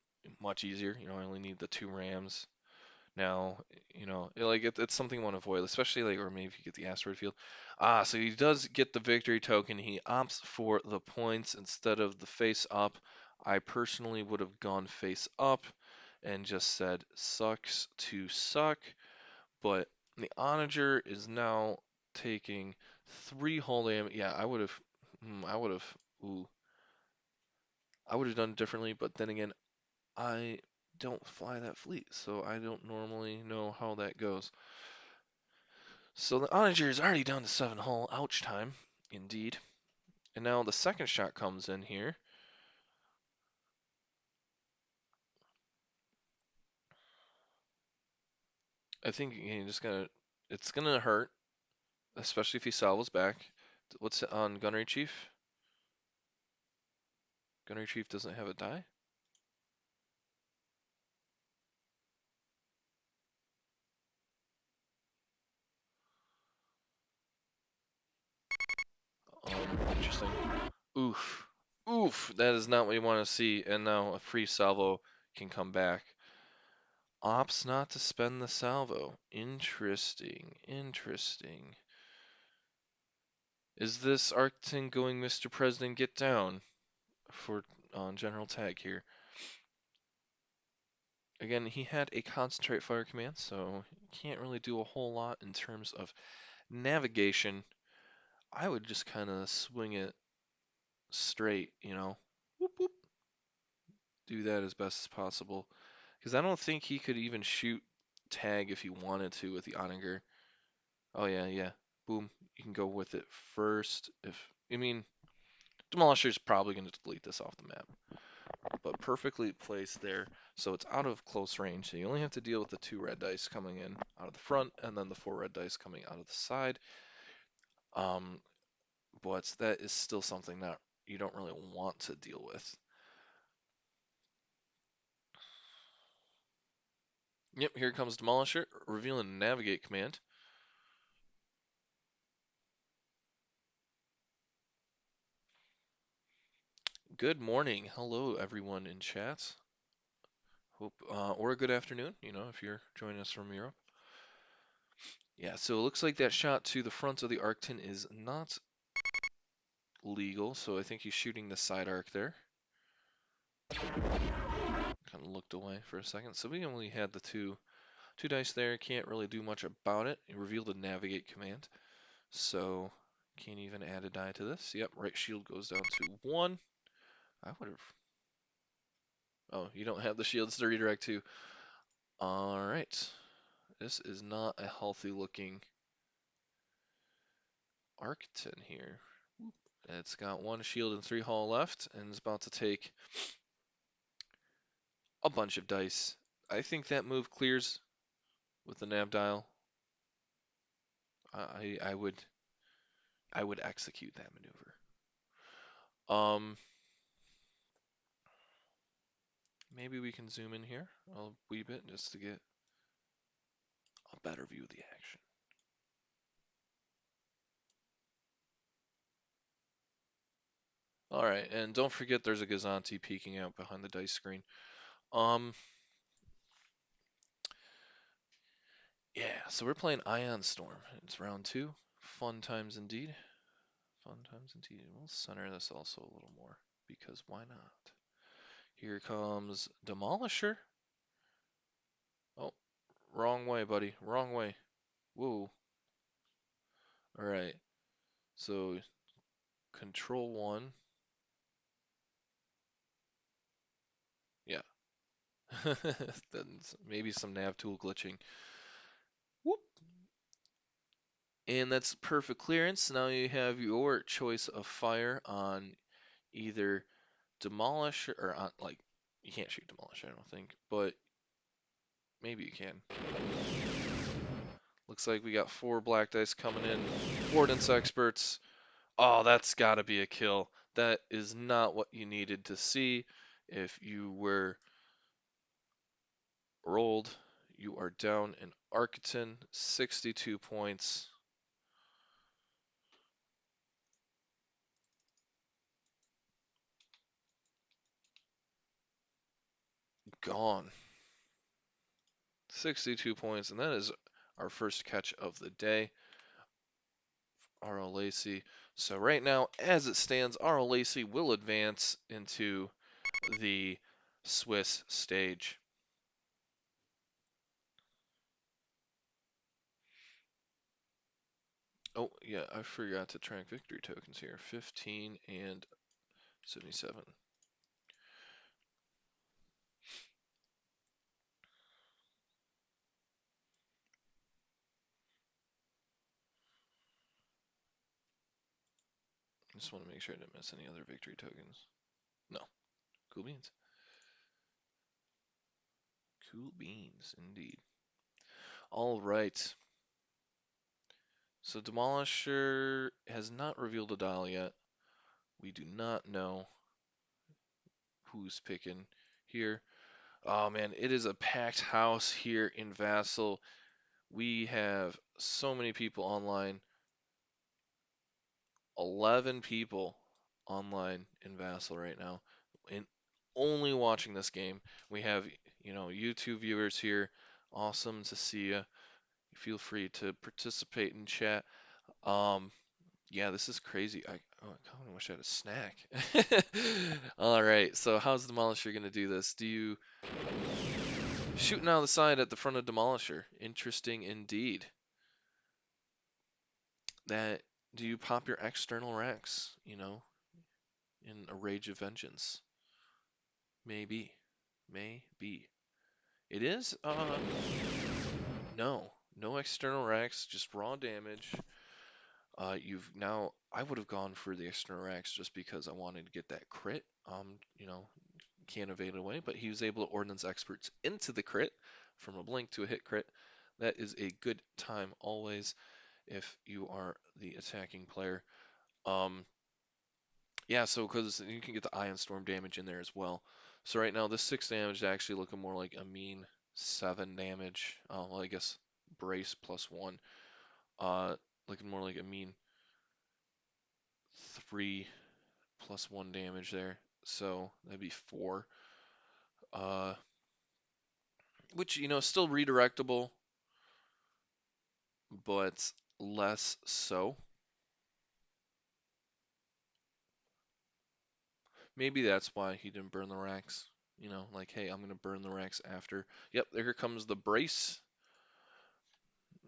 much easier. I only need the 2 rams. Now, it's something I want to avoid, especially or maybe if you get the asteroid field. So he does get the victory token. He opts for the points instead of the face up. I personally would have gone face up and just said sucks to suck, but the onager is now taking 3 hull damage. Yeah, I would have, ooh, I would have done it differently, but then again, I don't fly that fleet, so I don't normally know how that goes. So the onager is already down to 7 hull. Ouch time, indeed. And now the second shot comes in here. I think it's gonna hurt, especially if he salvos back. What's it on Gunnery Chief? Gunnery Chief doesn't have a die? Interesting. Oof. Oof, that is not what you want to see. And now a free salvo can come back. Opts not to spend the salvo. Interesting. Interesting. Is this Arcton going Mr. President get down for on general tag here? Again, he had a concentrate fire command, so he can't really do a whole lot in terms of navigation. I would just kind of swing it straight, Whoop, whoop. Do that as best as possible. Because I don't think he could even shoot tag if he wanted to with the onager. Oh yeah, yeah. Boom. You can go with it first. Demolisher's probably going to delete this off the map. But perfectly placed there, so it's out of close range. So you only have to deal with the 2 red dice coming in out of the front, and then the 4 red dice coming out of the side. Um, but that is still something that you don't really want to deal with. Yep, here comes Demolisher, revealing Navigate command. Good morning. Hello, everyone in chat. Hope, or a good afternoon, if you're joining us from Europe. Yeah, so it looks like that shot to the front of the Arcton is not legal, so I think he's shooting the side arc there. Kind of looked away for a second. So we only had the two dice there. Can't really do much about it. He revealed a navigate command. So can't even add a die to this. Yep, right shield goes down to 1. I would have... Oh, you don't have the shields to redirect to. Alright. This is not a healthy looking Arcton here. It's got 1 shield and 3 hull left, and is about to take a bunch of dice. I think that move clears with the nav dial. I would execute that maneuver. Maybe we can zoom in here a wee bit just to get a better view of the action. All right, and don't forget there's a Gazanti peeking out behind the dice screen. Yeah, so we're playing Ion Storm. It's round 2. Fun times indeed. Fun times indeed. We'll center this also a little more, because why not? Here comes Demolisher. Oh, wrong way, buddy. Wrong way. Whoa. Alright, so control 1. Yeah. Then maybe some nav tool glitching. Whoop. And that's perfect clearance. Now you have your choice of fire on either Demolish or on, like, you can't shoot Demolish, I don't think, but maybe you can. Looks like we got 4 black dice coming in. Ordnance experts. Oh, that's got to be a kill. That is not what you needed to see. If you were Roald, you are down in Arcton, 62 points. Gone. 62 points, and that is our first catch of the day. RLaci. So right now, as it stands, RLaci will advance into the Swiss stage. Oh, yeah, I forgot to track victory tokens here. 15 and 77. Just want to make sure I didn't miss any other victory tokens. No. Cool beans. Cool beans, indeed. All right. So Demolisher has not revealed a dial yet. We do not know who's picking here. Oh man, it is a packed house here in Vassal. We have so many people online. 11 people online in Vassal right now, and only watching this game. We have, YouTube viewers here. Awesome to see you. Feel free to participate in chat. Yeah, this is crazy. I kind of wish I had a snack. All right, so how's Demolisher gonna do this? Do you shooting out the side at the front of Demolisher? Interesting indeed. That do you pop your external racks? In a rage of vengeance. Maybe. Maybe. It is, no. No external racks, just raw damage. I would have gone for the external racks just because I wanted to get that crit. Can't evade it away, but he was able to ordnance experts into the crit from a blink to a hit crit. That is a good time always if you are the attacking player. Yeah, so because you can get the Ion Storm damage in there as well. So right now, this 6 damage is actually looking more like a mean 7 damage. Well, I guess brace plus 1. Looking more like a mean 3 plus 1 damage there. So that'd be 4. Uh, which, still redirectable, but less so. Maybe that's why he didn't burn the racks. Like, hey, I'm going to burn the racks after. Yep, there comes the brace.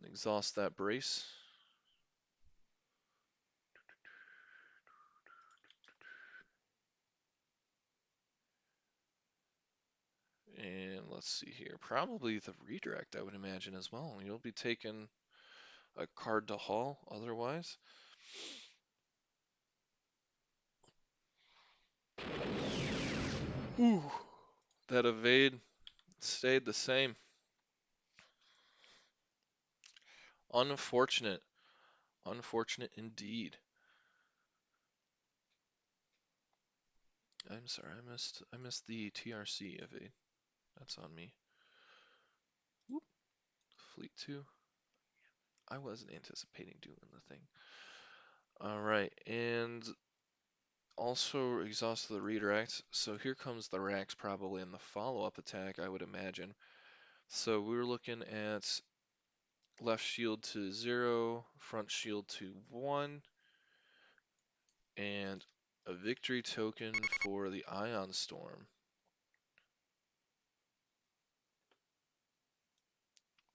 Exhaust that brace. And let's see here. Probably the redirect, I would imagine, as well. You'll be taking a card to haul otherwise. Ooh, that evade stayed the same. Unfortunate. Unfortunate indeed. I'm sorry, I missed the TRC evade. That's on me. Whoop. Fleet 2. I wasn't anticipating doing the thing. Alright, and also exhausted the redirect. So here comes the racks probably in the follow-up attack, I would imagine. So we were looking at left shield to 0, front shield to 1, and a victory token for the Ion Storm.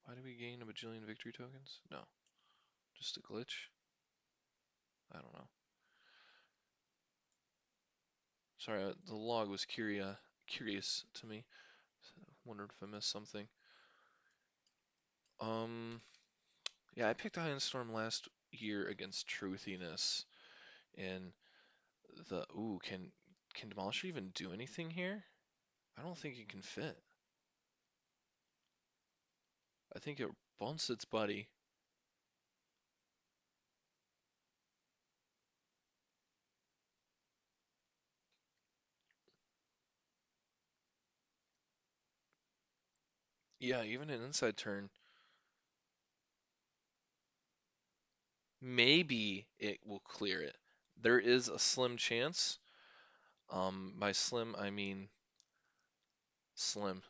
Why do we gain a bajillion victory tokens? No. Just a glitch? I don't know. Sorry, the log was curious to me. Wondered if I missed something. Yeah, I picked Ion Storm last year against Truthiness, and can Demolisher even do anything here? I don't think it can fit. I think it bumps its buddy. Yeah, even an inside turn. Maybe it will clear it. There is a slim chance. By slim, I mean slim.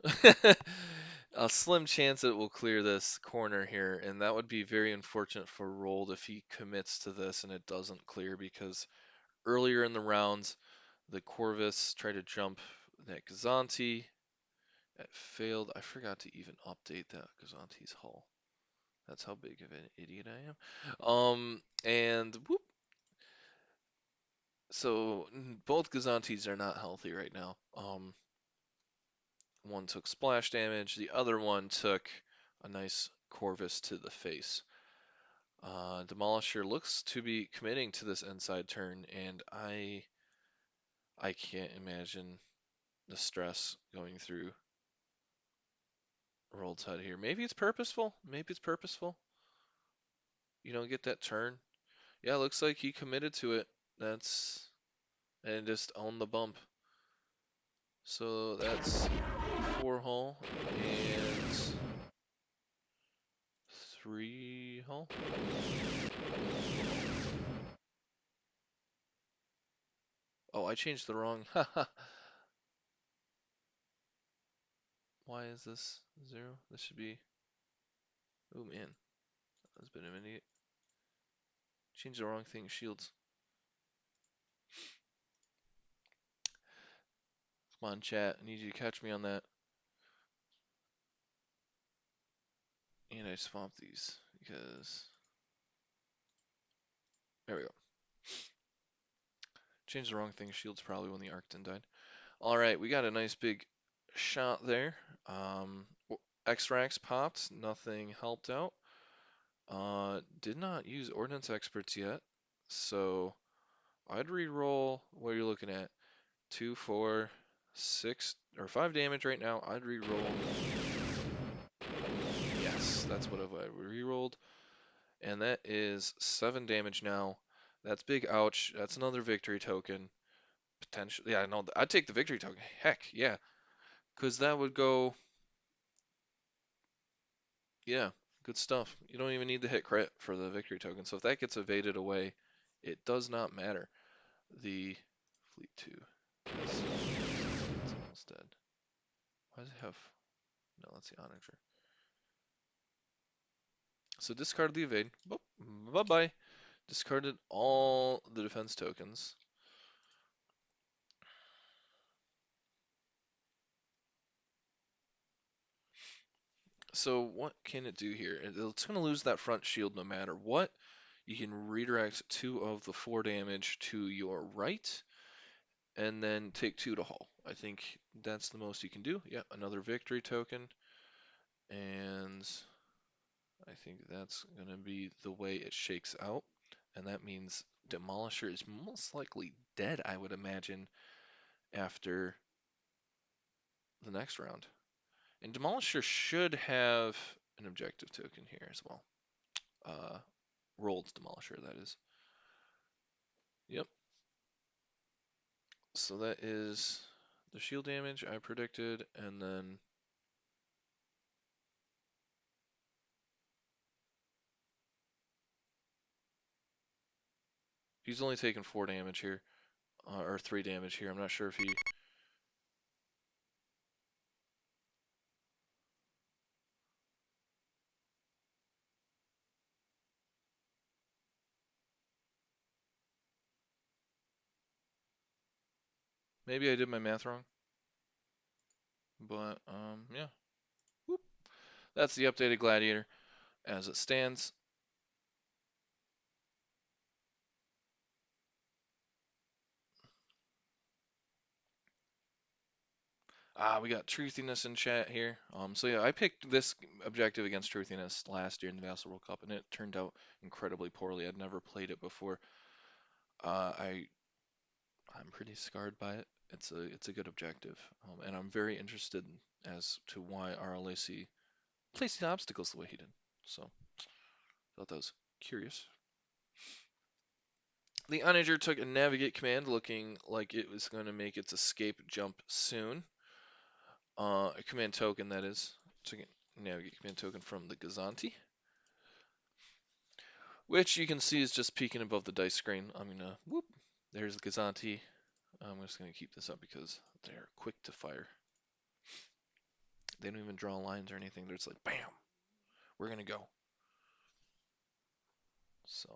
A slim chance it will clear this corner here, and that would be very unfortunate for Roald if he commits to this and it doesn't clear, because earlier in the rounds, the Corvus tried to jump that Gazanti. It failed. I forgot to even update that Gazanti's hull. That's how big of an idiot I am. And whoop. So both Gazantis are not healthy right now. One took splash damage, the other one took a nice Corvus to the face. Demolisher looks to be committing to this inside turn, and I can't imagine the stress going through Roald's head here. Maybe it's purposeful. Maybe it's purposeful. You don't get that turn. Yeah, looks like he committed to it. And just owned the bump. So that's 4 hull and 3 hull. Oh, I changed the wrong. Why is this 0? This should be. Oh man, that's been an idiot. Changed the wrong thing. Shields. Come on, chat. I need you to catch me on that. And I swapped these because. There we go. Changed the wrong thing. Shields probably when the Arcton died. Alright, we got a nice big shot there. X-Rax popped. Nothing helped out. Did not use Ordnance Experts yet. So I'd re-roll what you're looking at. 2, 4, 6, or 5 damage right now. I'd re-roll. Yes, that's what I re-rolled. And that is 7 damage now. That's big ouch. That's another victory token. Potentially. Yeah, no, I'd take the victory token. Heck, yeah. Because that would go. Yeah, good stuff. You don't even need to hit crit for the victory token. So if that gets evaded away, it does not matter. The Fleet 2. It's almost dead. Why does it have... No, that's the Onager. So discard the evade. Bye-bye. Discarded all the defense tokens. So what can it do here? It's going to lose that front shield no matter what. You can redirect 2 of the 4 damage to your right, and then take 2 to hull. I think that's the most you can do. Yeah, another victory token. And I think that's going to be the way it shakes out. and that means Demolisher is most likely dead, I would imagine, after the next round. And Demolisher should have an objective token here as well. Uh, Roald's Demolisher, that is. Yep. So that is the shield damage I predicted, and then he's only taken 4 damage here, or 3 damage here. I'm not sure if he. Maybe I did my math wrong, but yeah. Whoop. That's the updated Gladiator as it stands. We got Truthiness in chat here. So yeah, I picked this objective against Truthiness last year in the Vassal World Cup, and it turned out incredibly poorly. I'd never played it before. I'm pretty scarred by it. It's a good objective, and I'm very interested as to why RLaci placed the obstacles the way he did. So thought that was curious. The Onager took a navigate command, looking like it was going to make its escape jump soon. A command token, that is. Took a navigate command token from the Gazanti, which you can see is just peeking above the dice screen. I'm gonna whoop. There's the Gazanti. I'm just gonna keep this up because they're quick to fire. They don't even draw lines or anything. They're just like, bam, we're gonna go. So,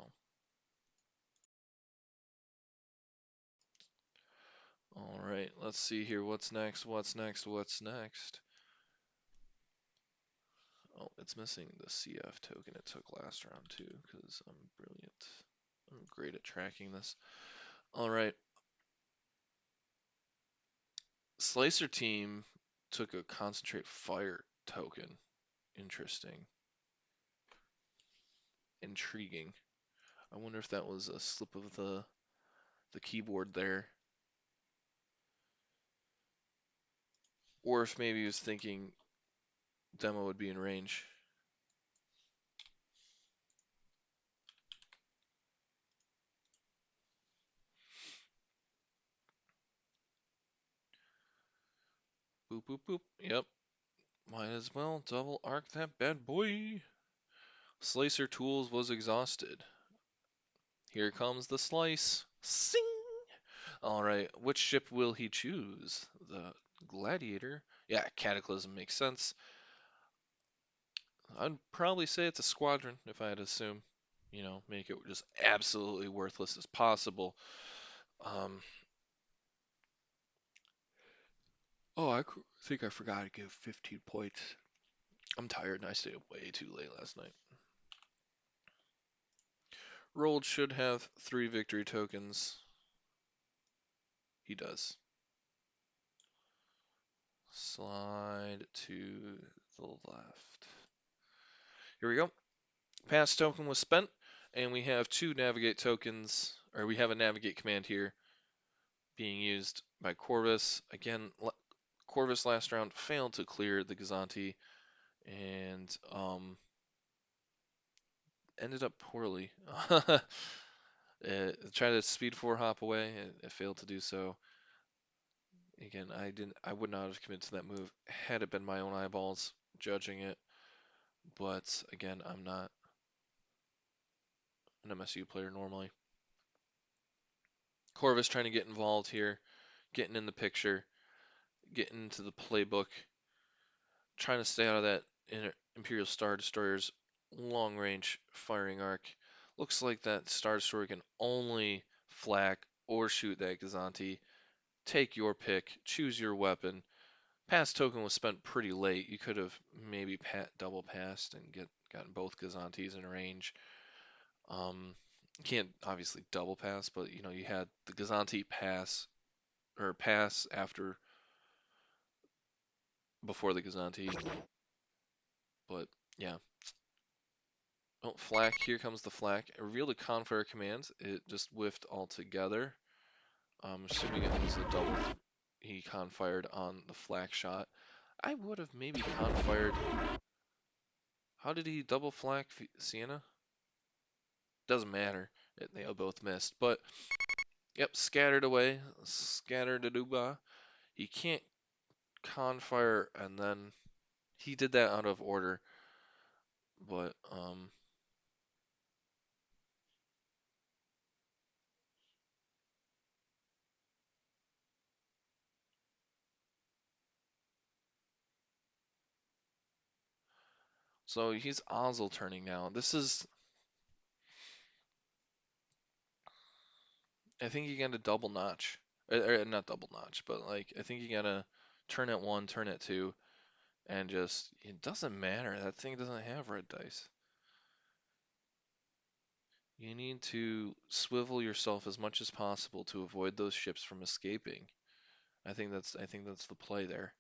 all right, let's see here. What's next? What's next? What's next? Oh, it's missing the CF token it took last round too, because I'm brilliant. I'm great at tracking this. All right. Slicer team took a concentrate fire token. Interesting. Intriguing. I wonder if that was a slip of the keyboard there. Or if maybe he was thinking demo would be in range. Boop, boop, boop. Yep. Might as well double arc that bad boy. Slicer tools was exhausted. Here comes the slice. Sing! Alright, which ship will he choose? The Gladiator? Yeah, Cataclysm makes sense. I'd probably say it's a squadron if I had to assume. You know, make it just absolutely worthless as possible. Um, oh, think I forgot to give 15 points. I'm tired and I stayed up way too late last night. Roald should have 3 victory tokens. He does. Slide to the left. Here we go. Pass token was spent, and we have 2 navigate tokens, or we have a navigate command here being used by Corvus. Again, Corvus last round failed to clear the Gazanti and ended up poorly. It tried to speed 4 hop away, it failed to do so. Again, I would not have committed to that move had it been my own eyeballs judging it. But again, I'm not an MSU player normally. Corvus trying to get involved here, getting in the picture, getting into the playbook, trying to stay out of that Imperial Star Destroyer's long-range firing arc. Looks like that Star Destroyer can only flak or shoot that Gazanti. Take your pick, choose your weapon. Pass token was spent pretty late. You could have maybe double passed and gotten both Gazantis in range. You can't obviously double pass, but you know you had the Gazanti pass or pass after before the Gazanti. But yeah. Oh, flak. Here comes the flak. Reveal the Confire command. It just whiffed altogether. I'm assuming it was a double. He confired on the flak shot. I would have maybe confired. How did he double flak Sienna? Doesn't matter. They both missed. But, yep, scattered away. Scattered a dooba. He can't confire, and then he did that out of order. But, so he's Ozzel turning now. This is, I think you got a double notch. Or not double notch, but like, I think you gotta turn at one, turn at two, and just, it doesn't matter. That thing doesn't have red dice. You need to swivel yourself as much as possible to avoid those ships from escaping. I think that's the play there.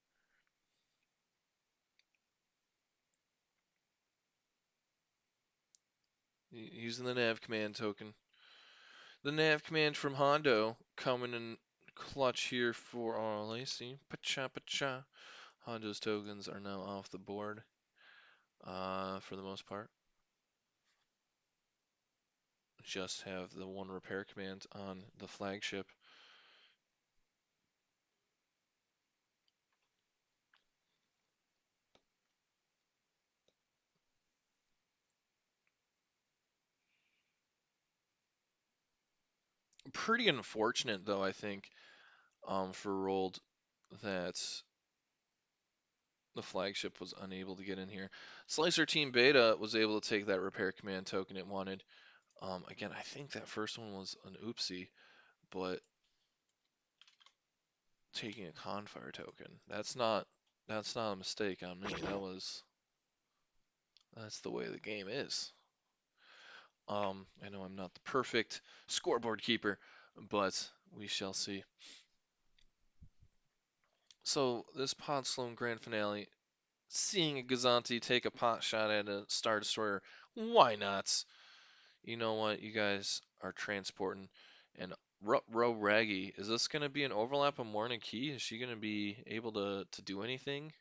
Using the nav command token. The nav command from Hondo coming in clutch here for RLaci. Pacha pacha. Hondo's tokens are now off the board, for the most part. Just have the one repair command on the flagship. Pretty unfortunate though, I think, for Roald that the flagship was unable to get in here. Slicer Team Beta was able to take that repair command token it wanted. Again, I think that first one was an oopsie, but taking a Confire token, that's not a mistake on me. That's the way the game is. I know I'm not the perfect scoreboard keeper, but we shall see. So this Pod Sloane Grand Finale, seeing a Gazanti take a pot shot at a Star Destroyer, why not? You know what? You guys are transporting. And Row Raggy, is this going to be an overlap of Morning Key? Is she going to be able to do anything?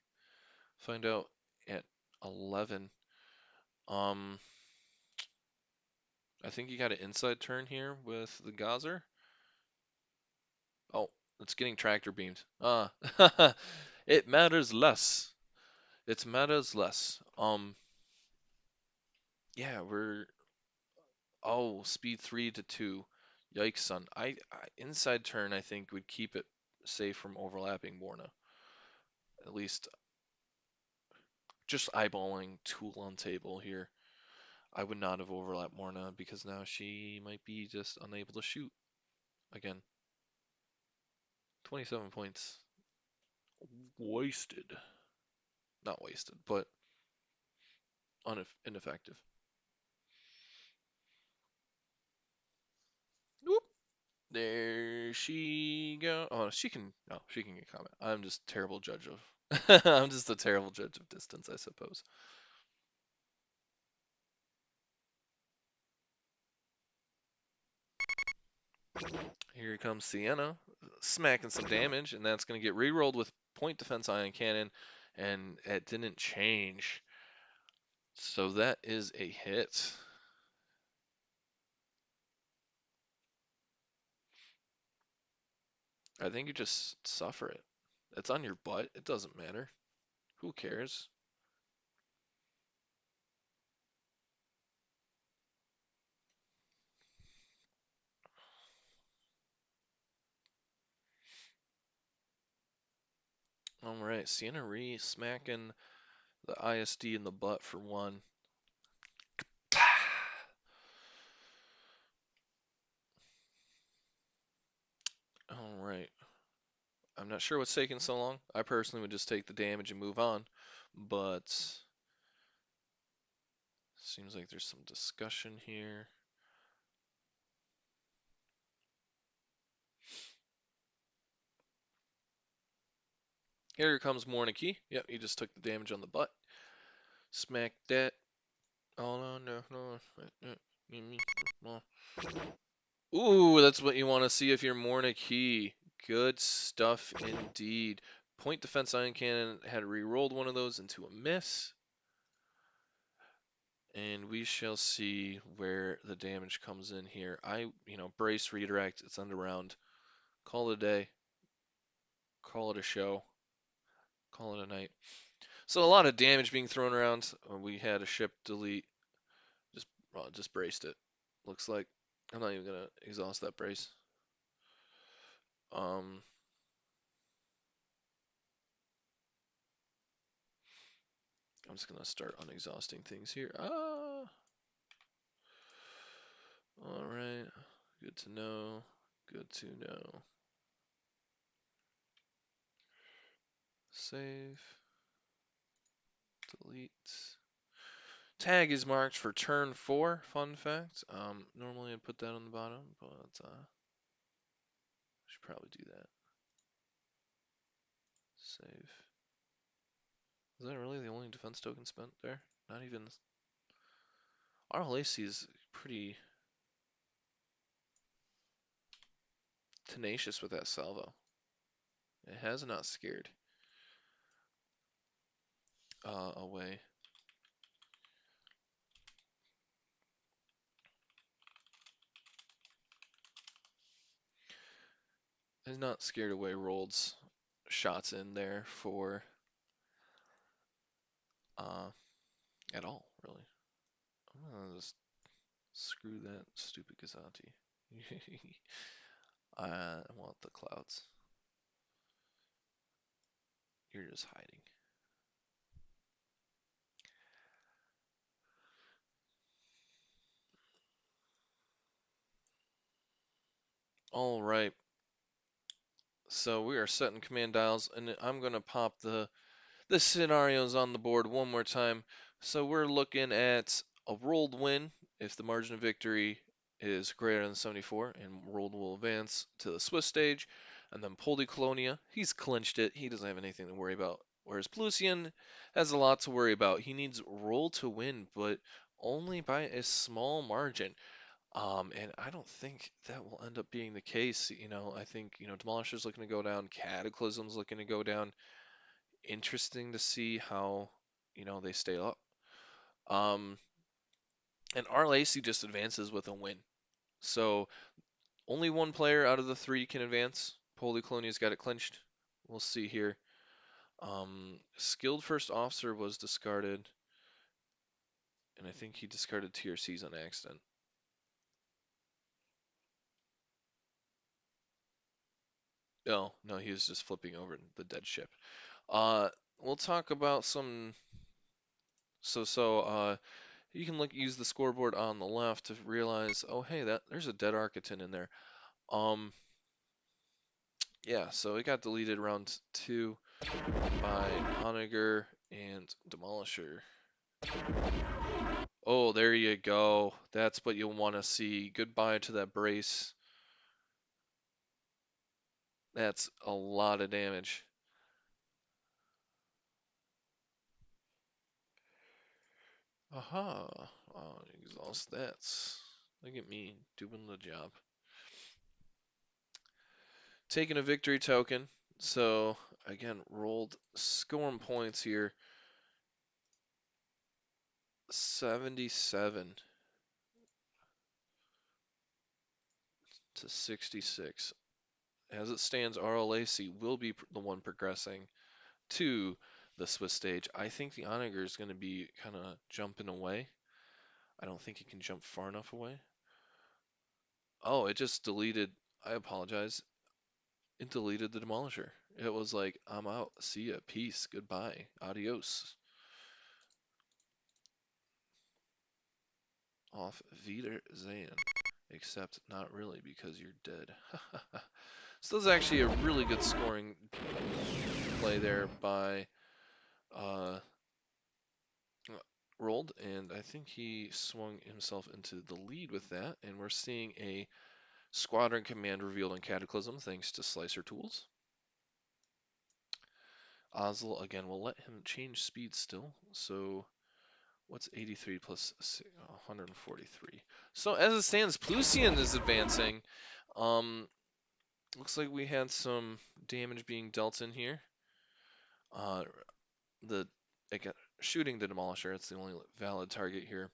Find out at 11. Um, I think you got an inside turn here with the Gazer. Oh, it's getting tractor beamed. Ah, it matters less. It matters less. Yeah, speed 3 to 2. Yikes, son. Inside turn, I think, would keep it safe from overlapping Morna. At least just eyeballing tool on table here. I would not have overlapped Morna because now she might be just unable to shoot again. 27 points. Wasted. Not wasted, but ineffective. Whoop. There she go. Oh, she can. No, she can get comment. I'm just terrible judge of. I'm just a terrible judge of distance, I suppose. Here comes Sienna, smacking some damage, and that's going to get re-rolled with point defense ion cannon, and it didn't change. So that is a hit. I think you just suffer it. It's on your butt. It doesn't matter. Who cares? All right, Sienna re smacking the ISD in the butt for one. All right. I'm not sure what's taking so long. I personally would just take the damage and move on, but seems like there's some discussion here. Here comes Morniki. Yep, he just took the damage on the butt. Smack that. Oh no, no, no. Ooh, that's what you want to see if you're Morna-Key. Good stuff indeed. Point defense ion cannon had re-rolled one of those into a miss. And we shall see where the damage comes in here. Brace, redirect, it's end round. Call it a day. Call it a show. Call it a night. So a lot of damage being thrown around. We had a ship delete. Just, just braced it. Looks like. I'm not even gonna exhaust that brace. Um, I'm just gonna start unexhausting things here. All right. Good to know. Good to know. Save. Delete. Tag is marked for turn 4, fun fact. Normally I'd put that on the bottom, but should probably do that. Save. Is that really the only defense token spent there? Not even. RLaci is pretty tenacious with that salvo. It has not scared away. It has not scared away Roald's shots in there for at all, really. I'm gonna just screw that stupid Gazanti. I want the clouds. You're just hiding. All right. So we are setting command dials, and I'm gonna pop the scenarios on the board one more time. So we're looking at a rolled win if the margin of victory is greater than 74, and Roald will advance to the Swiss stage. And then Polycolonia, he's clinched it. He doesn't have anything to worry about. Whereas Plusian has a lot to worry about. He needs Roald to win, but only by a small margin. And I don't think that will end up being the case. I think, Demolisher's looking to go down, Cataclysm's looking to go down. Interesting to see how, they stay up. Um, and RLaci just advances with a win. So only one player out of the 3 can advance. Polyclonia's got it clinched. We'll see here. Skilled First Officer was discarded, and I think he discarded TRCs on accident. No, he was just flipping over the dead ship. We'll talk about some. You can use the scoreboard on the left to realize, oh hey, there's a dead Architon in there. Um, yeah, so it got deleted round 2 by Onager and Demolisher. Oh, there you go. That's what you'll want to see. Goodbye to that brace. That's a lot of damage. Aha. Oh, exhaust that. Look at me doing the job. Taking a victory token. So, again, Roald scoring points here. 77 to 66. As it stands, RLaci will be the one progressing to the Swiss stage. I think the Onager is going to be kind of jumping away. I don't think he can jump far enough away. Oh, it just deleted. I apologize. It deleted the Demolisher. It was like, I'm out. See ya. Peace. Goodbye. Adios. Auf Wiedersehen. Except not really because you're dead. So this is actually a really good scoring play there by Roald, and I think he swung himself into the lead with that, and we're seeing a squadron command revealed in Cataclysm thanks to Slicer Tools. Oslo, again, will let him change speed still, so What's 83 plus 143? So as it stands, Plusian is advancing. Um, looks like we had some damage being dealt in here. Uh, the again, shooting the Demolisher, it's the only valid target here.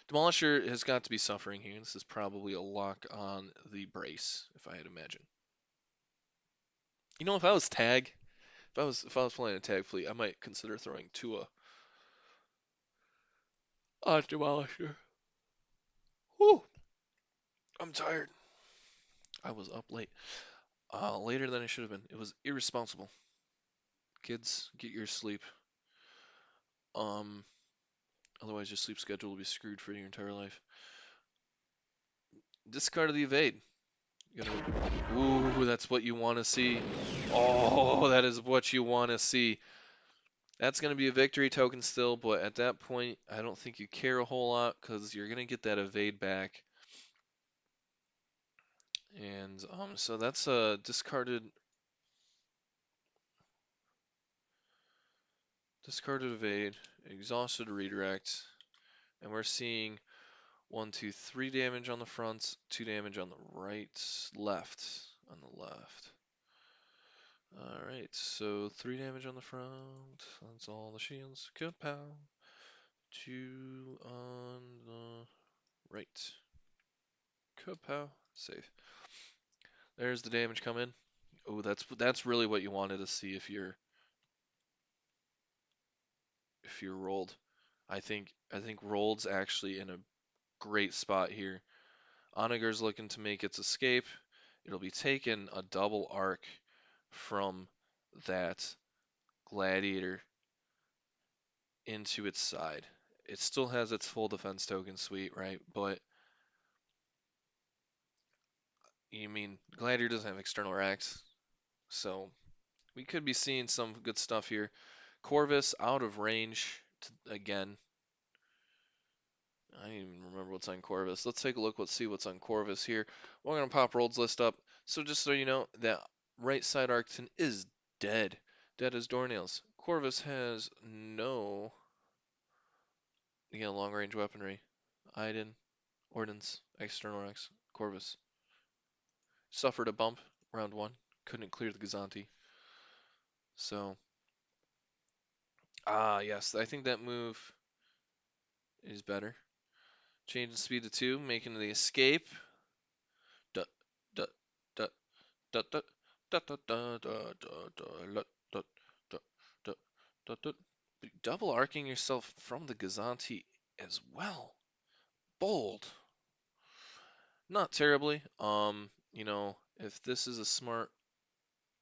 Demolisher has got to be suffering here. This is probably a lock on the brace, if I had to imagine. You know, if I was tag, if I was playing a tag fleet, I might consider throwing Tua on Demolisher. Whew, I'm tired. I was up late. Later than I should have been. It was irresponsible. Kids, get your sleep. Um, Otherwise your sleep schedule will be screwed for your entire life. Discard of the evade. You gotta, ooh, that's what you want to see. Oh, that is what you want to see. That's going to be a victory token still, but at that point, I don't think you care a whole lot because you're going to get that evade back. And so that's a discarded evade, exhausted redirect, and we're seeing 1, 2, 3 damage on the front, 2 damage on the right, left, on the left. Alright, so 3 damage on the front, that's all the shields. Good pal. 2 on the right. Good pal. Safe. There's the damage coming. Oh, that's really what you wanted to see if you're rolled. I think Rolled's actually in a great spot here. Onager's looking to make its escape. It'll be taking a double arc from that gladiator into its side. It still has its full defense token suite, right? But you mean gladiator doesn't have external racks, so we could be seeing some good stuff here. Corvus out of range again. I don't even remember what's on Corvus. Let's take a look. Let's see what's on Corvus here. We're going to pop Rolled's list up. So just so you know, that right side Arcton is dead. Dead as doornails. Corvus has no long range weaponry. Iden, Ordnance, External Rex, Corvus. Suffered a bump round 1. Couldn't clear the Gazanti. So, yes, I think that move is better. Changing speed to 2, making the escape. Duh, duh, duh, duh, duh, duh, duh, duh, duh, duh, duh, duh, duh, duh, duh, duh. Double arcing yourself from the Gazanti as well. Bold. Not terribly. If this is a smart,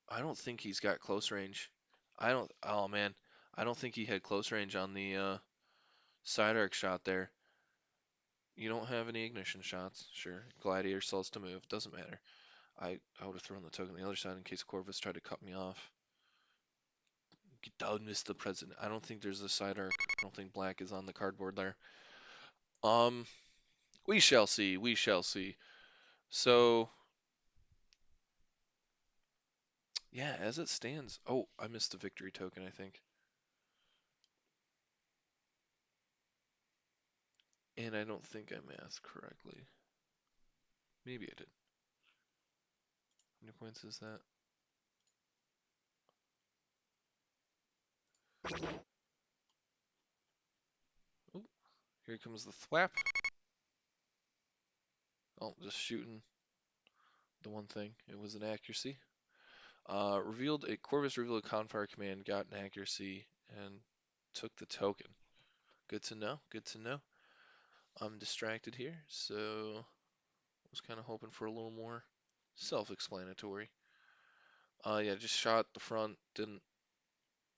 I don't think he's got close range. Oh man, I don't think he had close range on the side arc shot there. You don't have any ignition shots, sure. Gladiator sells to move, doesn't matter. I would have thrown the token on the other side in case Corvus tried to cut me off. Get down, Mr. President. I don't think there's a side arc. I don't think black is on the cardboard there. Um, we shall see. We shall see. So, yeah, as it stands. Oh, I missed the victory token, I think. And I don't think I mathed correctly. Maybe I did. How many points is that? Oh, here comes the thwap. Oh, just shooting the one thing. It was an accuracy. Corvus revealed a confire command, got an accuracy, and took the token. Good to know. Good to know. I'm distracted here, so I was kind of hoping for a little more self-explanatory. Yeah, just shot the front. Didn't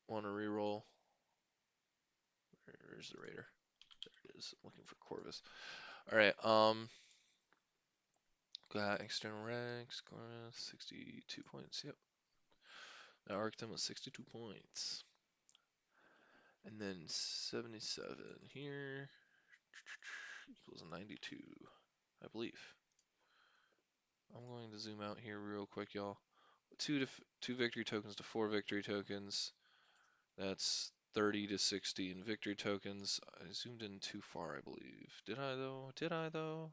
want to reroll. Where's the Raider? There it is. I'm looking for Corvus. All right. Got external ranks. Corvus, 62 points. Yep. Now Arctum was 62 points. And then 77 here equals 92, I believe. I'm going to zoom out here real quick, y'all. Two victory tokens to 4 victory tokens. That's 30 to 60 in victory tokens. I zoomed in too far, I believe. Did I though? Did I though?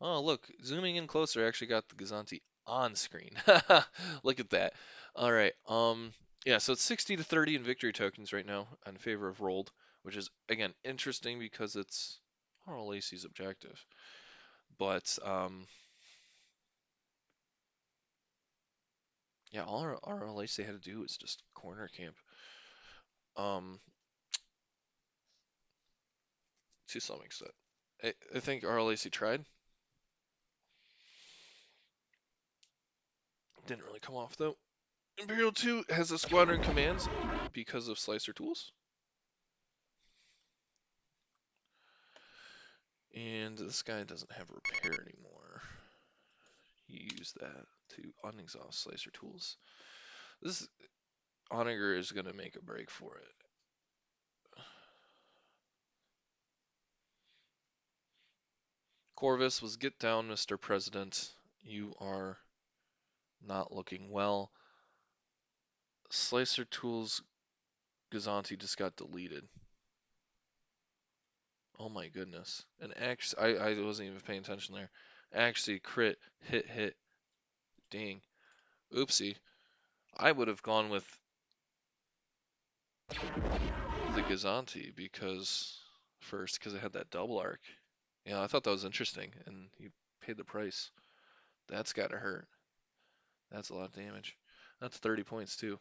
Oh, look, zooming in closer actually got the Gazanti on screen. Look at that. All right. Yeah, so it's 60 to 30 in victory tokens right now in favor of Rolled, which is again interesting because it's RLaci's objective. But yeah, all RLaci had to do is just corner camp. Um, to some extent. I think RLaci tried. Didn't really come off though. Imperial 2 has a squadron commands because of slicer tools. And this guy doesn't have repair anymore. He used that to unexhaust slicer tools. This Onager is going to make a break for it. Corvus was get down, Mr. President. You are not looking well. Slicer tools Gazanti just got deleted. Oh my goodness. And actually, I wasn't even paying attention there. Actually, crit, hit. Dang. Oopsie. I would have gone with the Gazanti because it had that double arc. Yeah, I thought that was interesting, and you paid the price. That's gotta hurt. That's a lot of damage. That's 30 points too.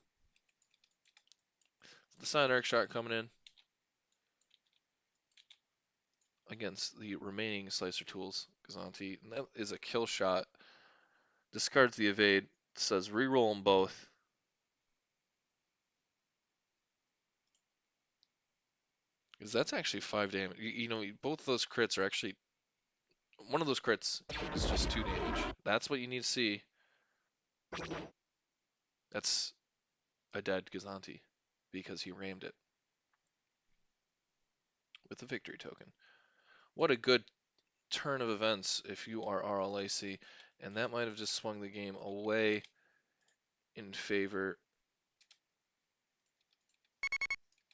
The side arc shot coming in against the remaining slicer tools. Gazanti, and that is a kill shot. Discards the evade. Says reroll them both. Because that's actually 5 damage. You know, both of those crits are actually. One of those crits is just 2 damage. That's what you need to see. That's a dead Gazanti because he rammed it with a victory token. What a good turn of events if you are RLaci, and that might have just swung the game away in favor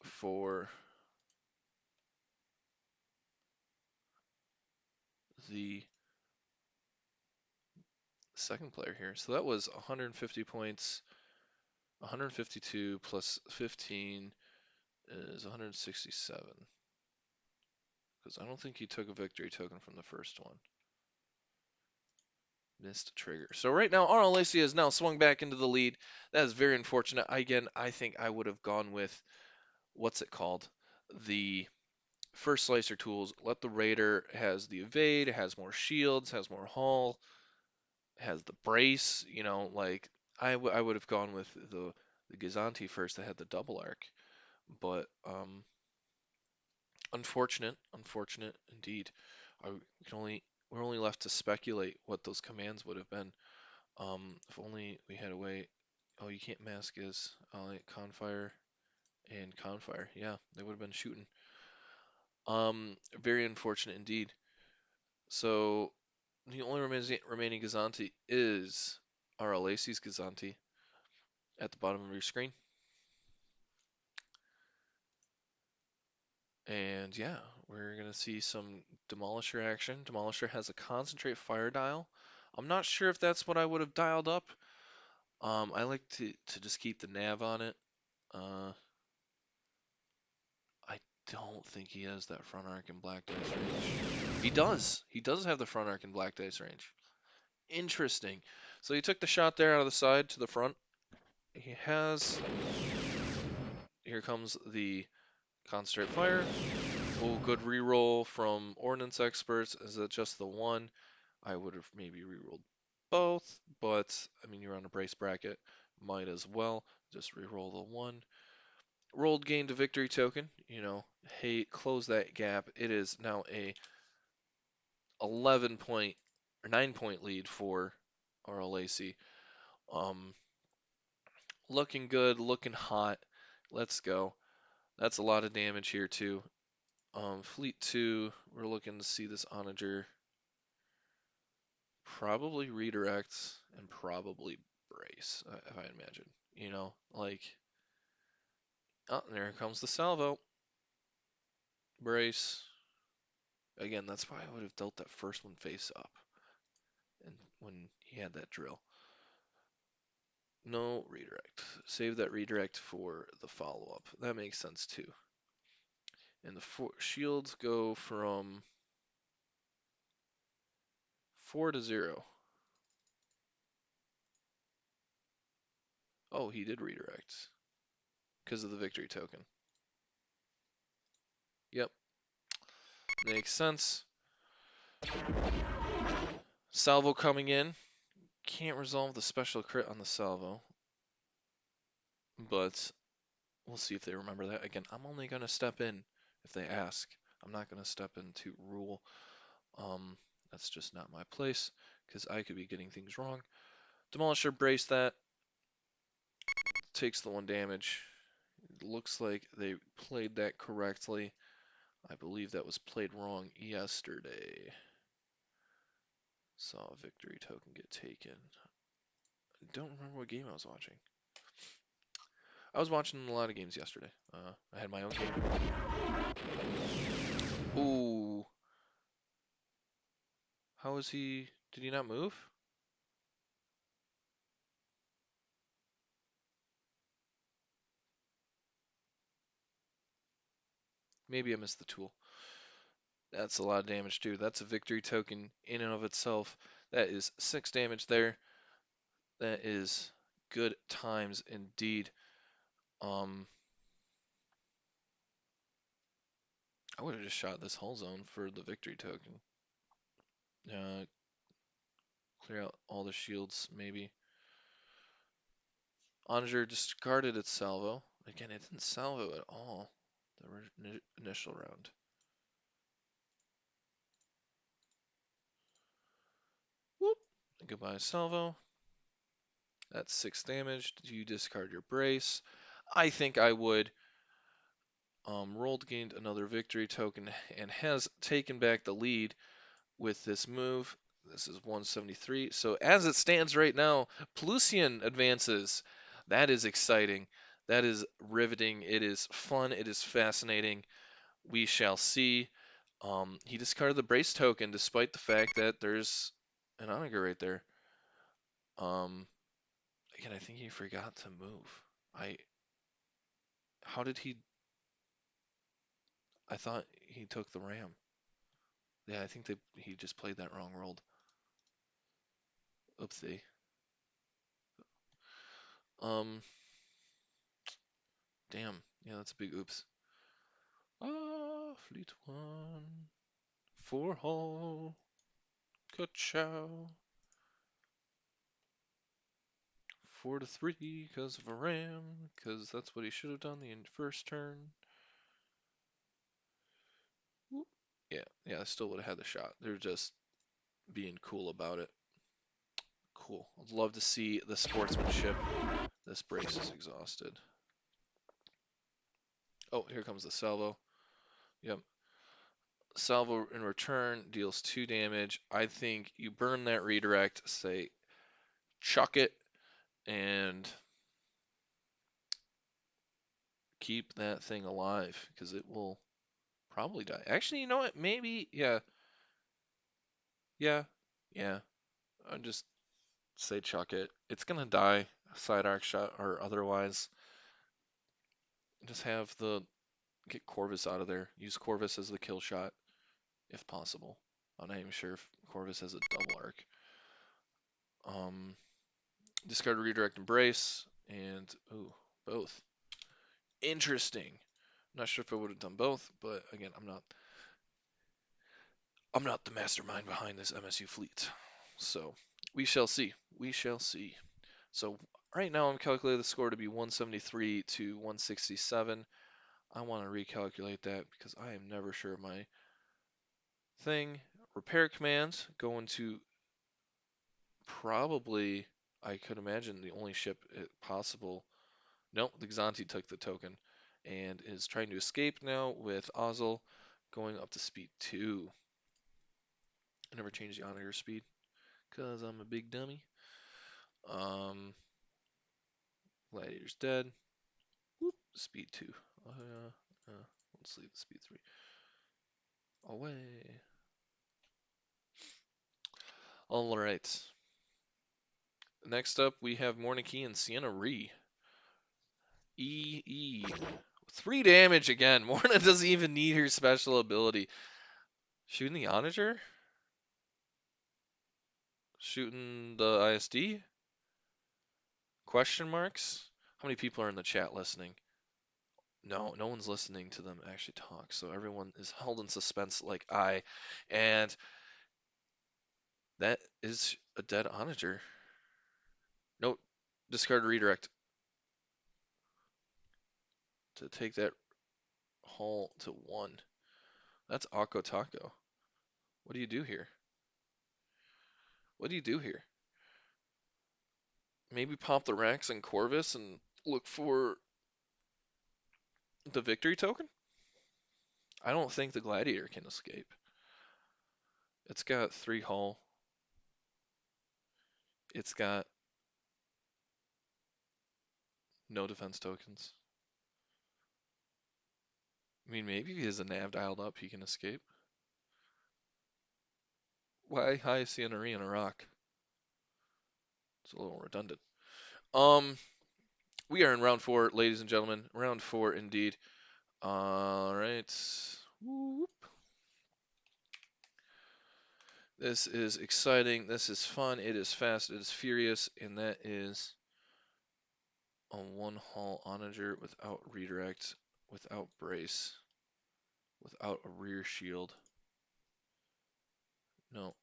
for the second player here. So that was 150 points, 152 plus 15 is 167. Because I don't think he took a victory token from the first one. Missed trigger. So right now, RLaci has now swung back into the lead. That is very unfortunate. Again, I think I would have gone with, what's it called? The first slicer tools. Let the Raider has the evade, has more shields, has more hull, has the brace. You know, like I would have gone with the Gazanti first that had the double arc. But unfortunate indeed. I can only we're only left to speculate what those commands would have been. If only we had a way. Oh, you can't mask his Confire and Confire. Yeah, they would have been shooting. Very unfortunate indeed. So the only remaining Gazanti is RLaci's Gazanti at the bottom of your screen. And yeah, we're gonna see some Demolisher action. Demolisher has a concentrate fire dial. I'm not sure if that's what I would have dialed up. I like to just keep the nav on it. I don't think he has that front arc and black dice range. He does. He does have the front arc and black dice range. Interesting. So he took the shot there out of the side to the front. He has. Here comes the concentrate fire. Oh, good reroll from ordnance experts. Is it just the one? I would have maybe rerolled both, but I mean you're on a brace bracket, might as well just reroll the one. Rolled gained a victory token. You know, hey, close that gap. It is now a 11 point or 9 point lead for RLaci. Um, looking good, looking hot. Let's go. That's a lot of damage here too. Fleet 2, we're looking to see this onager probably redirects and probably brace, if I imagine. You know, like Oh, there comes the salvo. Brace. Again, that's why I would have dealt that first one face up. And when he had that drill. No redirect. Save that redirect for the follow-up. That makes sense too. And the shields go from 4 to 0. Oh, he did redirect because of the victory token. Yep, makes sense. Salvo coming in. Can't resolve the special crit on the salvo, but we'll see if they remember that. Again, I'm only going to step in if they ask. I'm not going to step in to rule. That's just not my place because I could be getting things wrong. Demolisher, brace that. Takes the 1 damage. It looks like they played that correctly. I believe that was played wrong yesterday. Saw a victory token get taken. I don't remember what game I was watching. I was watching a lot of games yesterday. I had my own game. Ooh. How is he? Did he not move? Maybe I missed the tool. That's a lot of damage too. That's a victory token in and of itself. That is 6 damage there. That is good times indeed. I would have just shot this hull zone for the victory token. Clear out all the shields, maybe. Onager discarded its salvo. Again, it didn't salvo at all the initial round. Whoop. Goodbye, salvo. That's 6 damage. Do you discard your brace? I think I would. Roald gained another victory token and has taken back the lead with this move. This is 173. So as it stands right now, Pelusian advances. That is exciting. That is riveting. It is fun. It is fascinating. We shall see. He discarded the brace token despite the fact that there's an onager right there. Again, I think he forgot to move. How did he? I thought he took the ram. Yeah, I think he just played that wrong rolled. Oopsie. Um, damn. Yeah, that's a big oops. Fleet 1. 4 hull. Ka-chow. 4 to 3 because of a ram, because that's what he should have done the first turn. Whoop. Yeah, I still would have had the shot. They're just being cool about it. Cool. I'd love to see the sportsmanship. This brace is exhausted. Oh, here comes the salvo. Yep. Salvo in return deals 2 damage. I think you burn that redirect, say, chuck it, and keep that thing alive, because it will probably die. Actually, you know what? Maybe, yeah, yeah, yeah. I'll just say chuck it. It's gonna die, side arc shot or otherwise. Just have the get Corvus out of there. Use Corvus as the kill shot, if possible. I'm not even sure if Corvus has a double arc. Um, discard redirect embrace, and ooh, both. Interesting. Not sure if I would have done both, but again, I'm not the mastermind behind this MSU fleet. So we shall see. We shall see. So right now I'm calculating the score to be 173 to 167. I want to recalculate that because I am never sure of my thing. Repair commands going to probably, I could imagine, the only ship possible. Nope, the Xanti took the token and is trying to escape now with Ozzel going up to speed 2. I never changed the onager speed because I'm a big dummy. Um, Gladiator's dead. Whoop, speed 2. Let's leave the speed 3. Away. All right. Next up, we have Morniki and Sienna Ree. E. 3 damage again. Morna doesn't even need her special ability. Shooting the Onager? Shooting the ISD? Question marks? How many people are in the chat listening? No, no one's listening to them actually talk, so everyone is held in suspense like I. And that is a dead Onager. Nope. Discard redirect to take that hull to 1. That's Akko Taco. What do you do here? What do you do here? Maybe pop the Rax and Corvus and look for the victory token? I don't think the Gladiator can escape. It's got 3 hull. It's got no defense tokens. I mean, maybe if he has a nav dialed up, he can escape. Why high Sienna and a rock? It's a little redundant. We are in round 4, ladies and gentlemen. Round 4 indeed. All right. Whoop. This is exciting. This is fun. It is fast. It is furious. And that is a 1 hull onager without redirect, without brace, without a rear shield. No.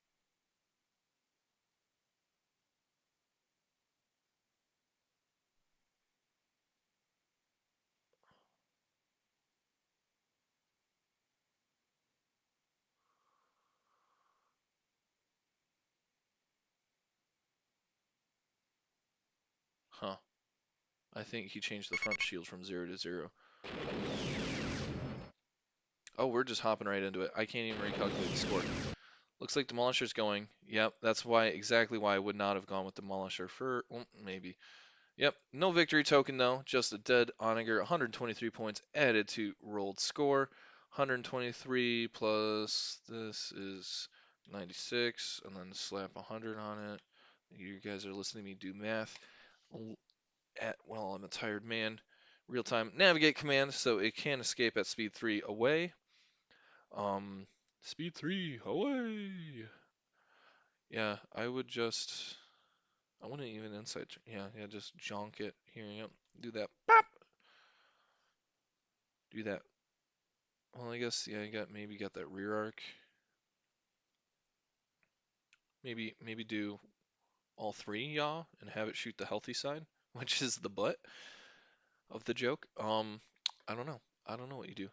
Huh. I think he changed the front shield from 0 to 0. Oh, we're just hopping right into it. I can't even recalculate the score. Looks like Demolisher's going. Yep, that's exactly why I would not have gone with Demolisher for, well, maybe. Yep, no victory token though, just a dead Onager. 123 points added to Roald score. 123 plus this is 96, and then slap 100 on it. You guys are listening to me do math. Well, I'm a tired man. Real-time navigate command, so it can escape at speed 3 away. Speed 3 away. Yeah, I wouldn't even insight. Yeah, just jonk it. Here you go. Do that. Pop. Do that. Well, I guess yeah, maybe got that rear arc. Maybe do all 3 yaw and have it shoot the healthy side, which is the butt of the joke. I don't know. I don't know what you do.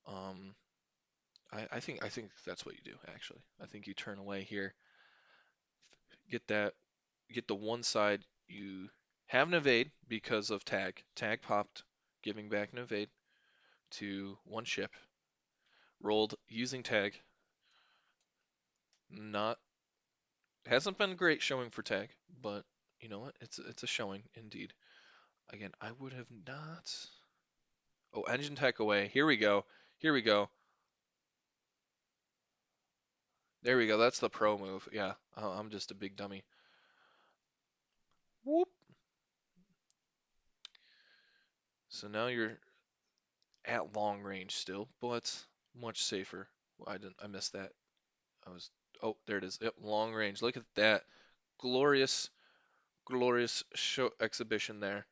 Um, I think that's what you do actually. I think you turn away here, get the one side you have an evade because of tag. Tag popped, giving back an evade to 1 ship. Rolled using tag. Not Hasn't been great showing for tag, but you know what? It's a showing indeed. Again, I would have not. Oh, engine tech away. Here we go. Here we go. There we go. That's the pro move. Yeah, I'm just a big dummy. Whoop. So now you're at long range still, but much safer. I missed that. Oh, there it is. Yep, long range. Look at that. Glorious, glorious show exhibition there.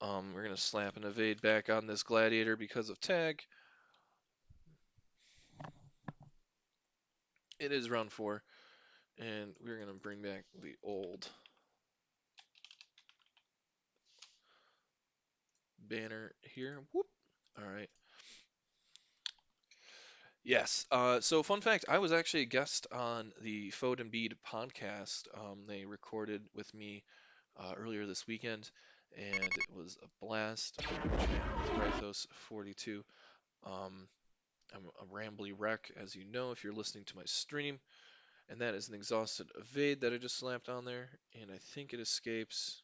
We're gonna slap an evade back on this gladiator because of tag. It is round 4, and we're gonna bring back the old banner here. Whoop. All right. Yes. So fun fact, I was actually a guest on the Fode and Bead podcast. They recorded with me earlier this weekend, and it was a blast. With Rythos 42. I'm a rambly wreck, as you know, if you're listening to my stream. And that is an exhausted evade that I just slapped on there, and I think it escapes.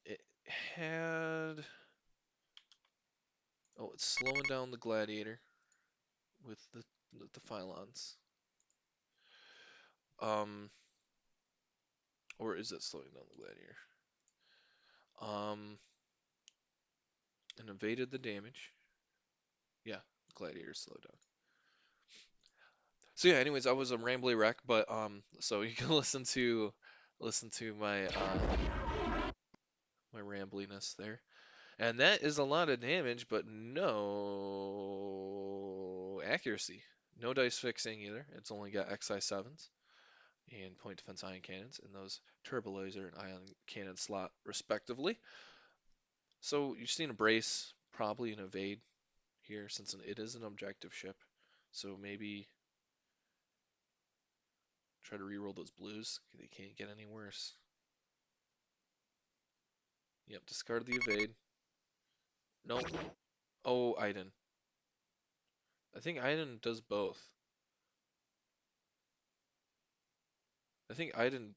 It had Oh, it's slowing down the gladiator with the phylons. Um, or is it slowing down the gladiator? Um, and evaded the damage. Yeah, gladiator slowed down. So yeah, anyways, I was a rambly wreck, but so you can listen to my rambliness there. And that is a lot of damage, but no accuracy. No dice fixing either. It's only got XI 7s and point defense ion cannons and those turbo laser and ion cannon slot respectively. So you've seen a brace, probably an evade here since it is an objective ship. So maybe try to reroll those blues. They can't get any worse. Yep, discard the evade. Nope. Oh, Iden. I think Iden does both. I think Iden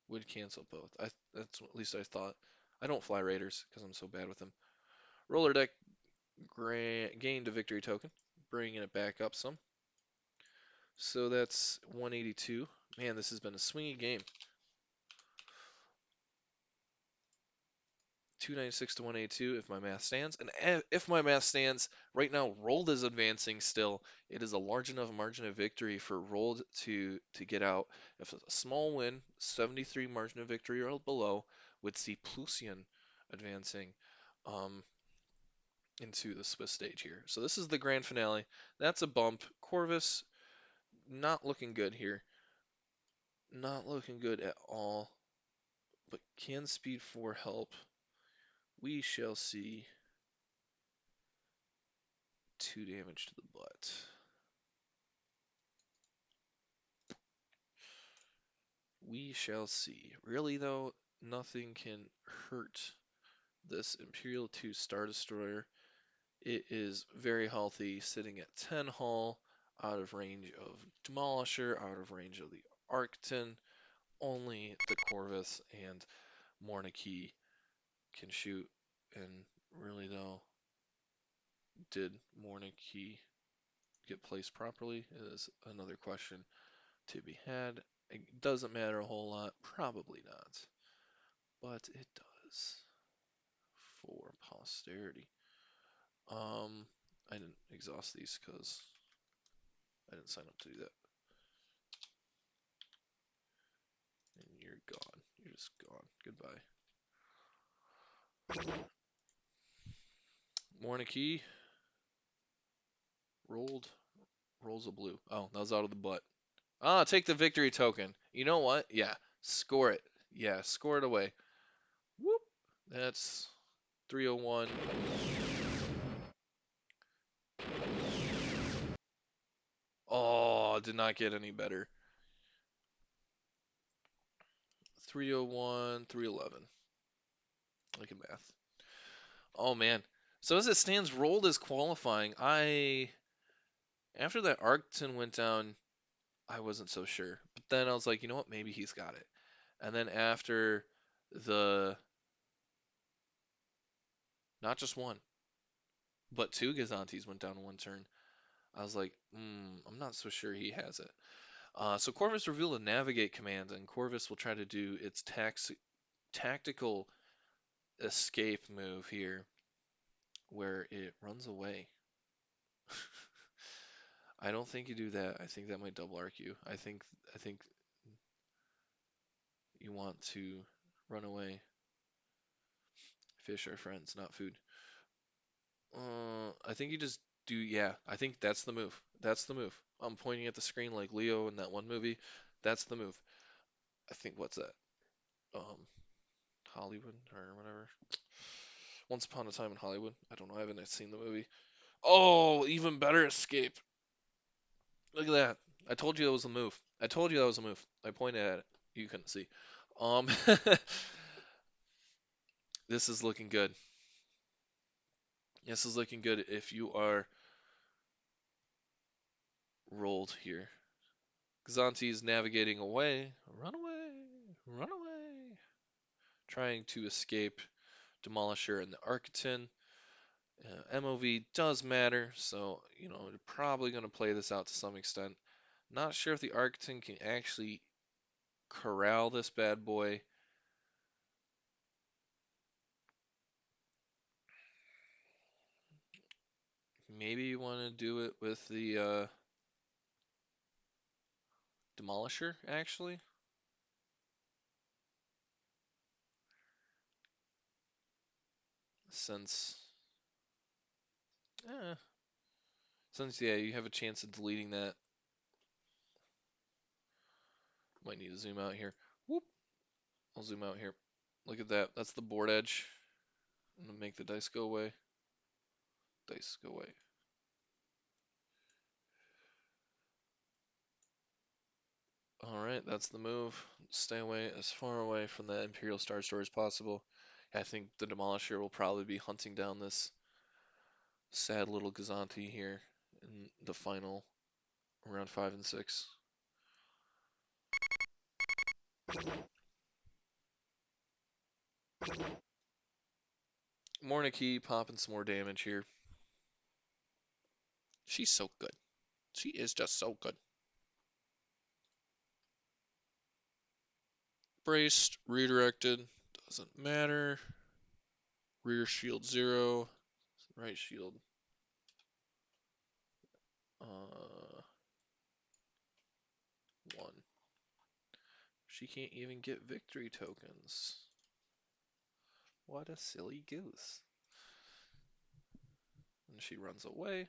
would cancel both. That's at least I thought. I don't fly raiders because I'm so bad with them. Roller deck gained a victory token, bringing it back up some. So that's 182. Man, this has been a swingy game. 296 to 182 if my math stands. And if my math stands, right now Roald is advancing still. It is a large enough margin of victory for Roald to get out. If it's a small win, 73 margin of victory or below, would see Plusian advancing um, into the Swiss stage here. So this is the grand finale. That's a bump. Corvus not looking good here. Not looking good at all. But can Speed 4 help? We shall see. 2 damage to the butt. We shall see. Really, though, nothing can hurt this Imperial 2 Star Destroyer. It is very healthy, sitting at 10 hull, out of range of Demolisher, out of range of the Arcton. Only the Corvus and Mornarchy can shoot. And really, though, did Mornarchy get placed properly is another question to be had. It doesn't matter a whole lot, probably not, but it does for posterity. I didn't exhaust these because I didn't sign up to do that. And you're gone. You're just gone. Goodbye. Mornarchy rolls a blue. Oh, that was out of the butt. Ah, take the victory token. You know what? Yeah, score it. Yeah, score it away. Whoop. That's 301. Oh, did not get any better. 301, 311. Look at math. Oh man. So as it stands, Roald is qualifying. After that Arcton went down, I wasn't so sure. But then I was like, you know what? Maybe he's got it. And then after the not just one, but two Gazantes went down in one turn, I was like, I'm not so sure he has it. So Corvus revealed a navigate command, and Corvus will try to do its tactical escape move here, where it runs away. I don't think you do that. I think that might double arc you. I think you want to run away. Fish are friends, not food. I think you just do. Yeah, I think that's the move. That's the move. I'm pointing at the screen like Leo in that one movie. That's the move. I think what's that? Um, Hollywood or whatever. Once Upon a Time in Hollywood. I don't know. I haven't seen the movie. Oh, even better escape. Look at that. I told you that was a move. I told you that was a move. I pointed at it. You couldn't see. Um, this is looking good. This is looking good if you are Roald here. Xanti's navigating away. Run away. Run away. Trying to escape Demolisher and the Architon. MOV does matter, so, you're probably going to play this out to some extent. Not sure if the Architon can actually corral this bad boy. Maybe you want to do it with the Demolisher, actually. Since, eh, yeah, you have a chance of deleting that. Might need to zoom out here. Whoop. I'll zoom out here. Look at that. That's the board edge. I'm gonna make the dice go away. Dice go away. Alright, that's the move. Stay away as far away from the Imperial Star Store as possible. I think the Demolisher will probably be hunting down this sad little Gazanti here in the final round 5 and 6. Morniki popping some more damage here. She's so good. She is just so good. Braced, redirected, doesn't matter. Rear shield 0, right shield 1. She can't even get victory tokens. What a silly goose. And she runs away.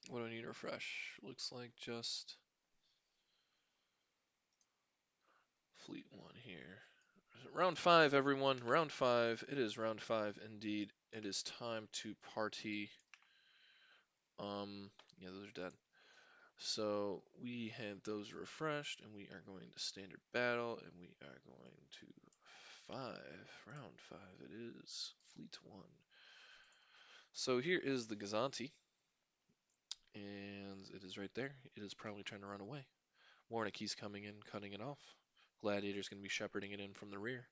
What do I need to refresh? Looks like just Fleet 1 here. Round 5, everyone. Round 5. It is round 5 indeed. It is time to party. Yeah, those are dead. So we have those refreshed, and we are going to standard battle, and we are going to 5. Round 5 it is. Fleet 1. So here is the Gazanti, and it is right there. It is probably trying to run away. Warnicki's coming in, cutting it off. Gladiator's going to be shepherding it in from the rear.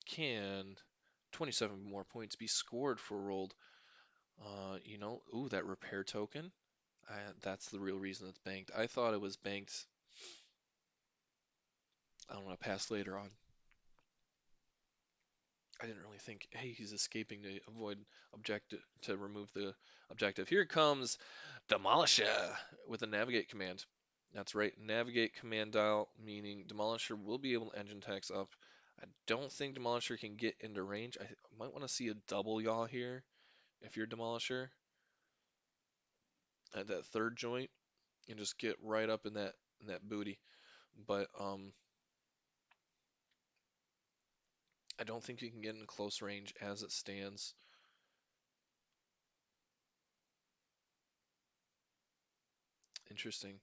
Can 27 more points be scored for Roald? Ooh, that repair token. That's the real reason it's banked. I thought it was banked. I don't want to pass later on. I didn't really think, hey, he's escaping to avoid objective, to remove the objective. Here comes Demolisher with a navigate command. That's right, navigate command dial, meaning Demolisher will be able to engine tax up. I don't think Demolisher can get into range. I might want to see a double yaw here if you're Demolisher at that third joint and just get right up in that booty. But I don't think you can get in close range as it stands. Interesting.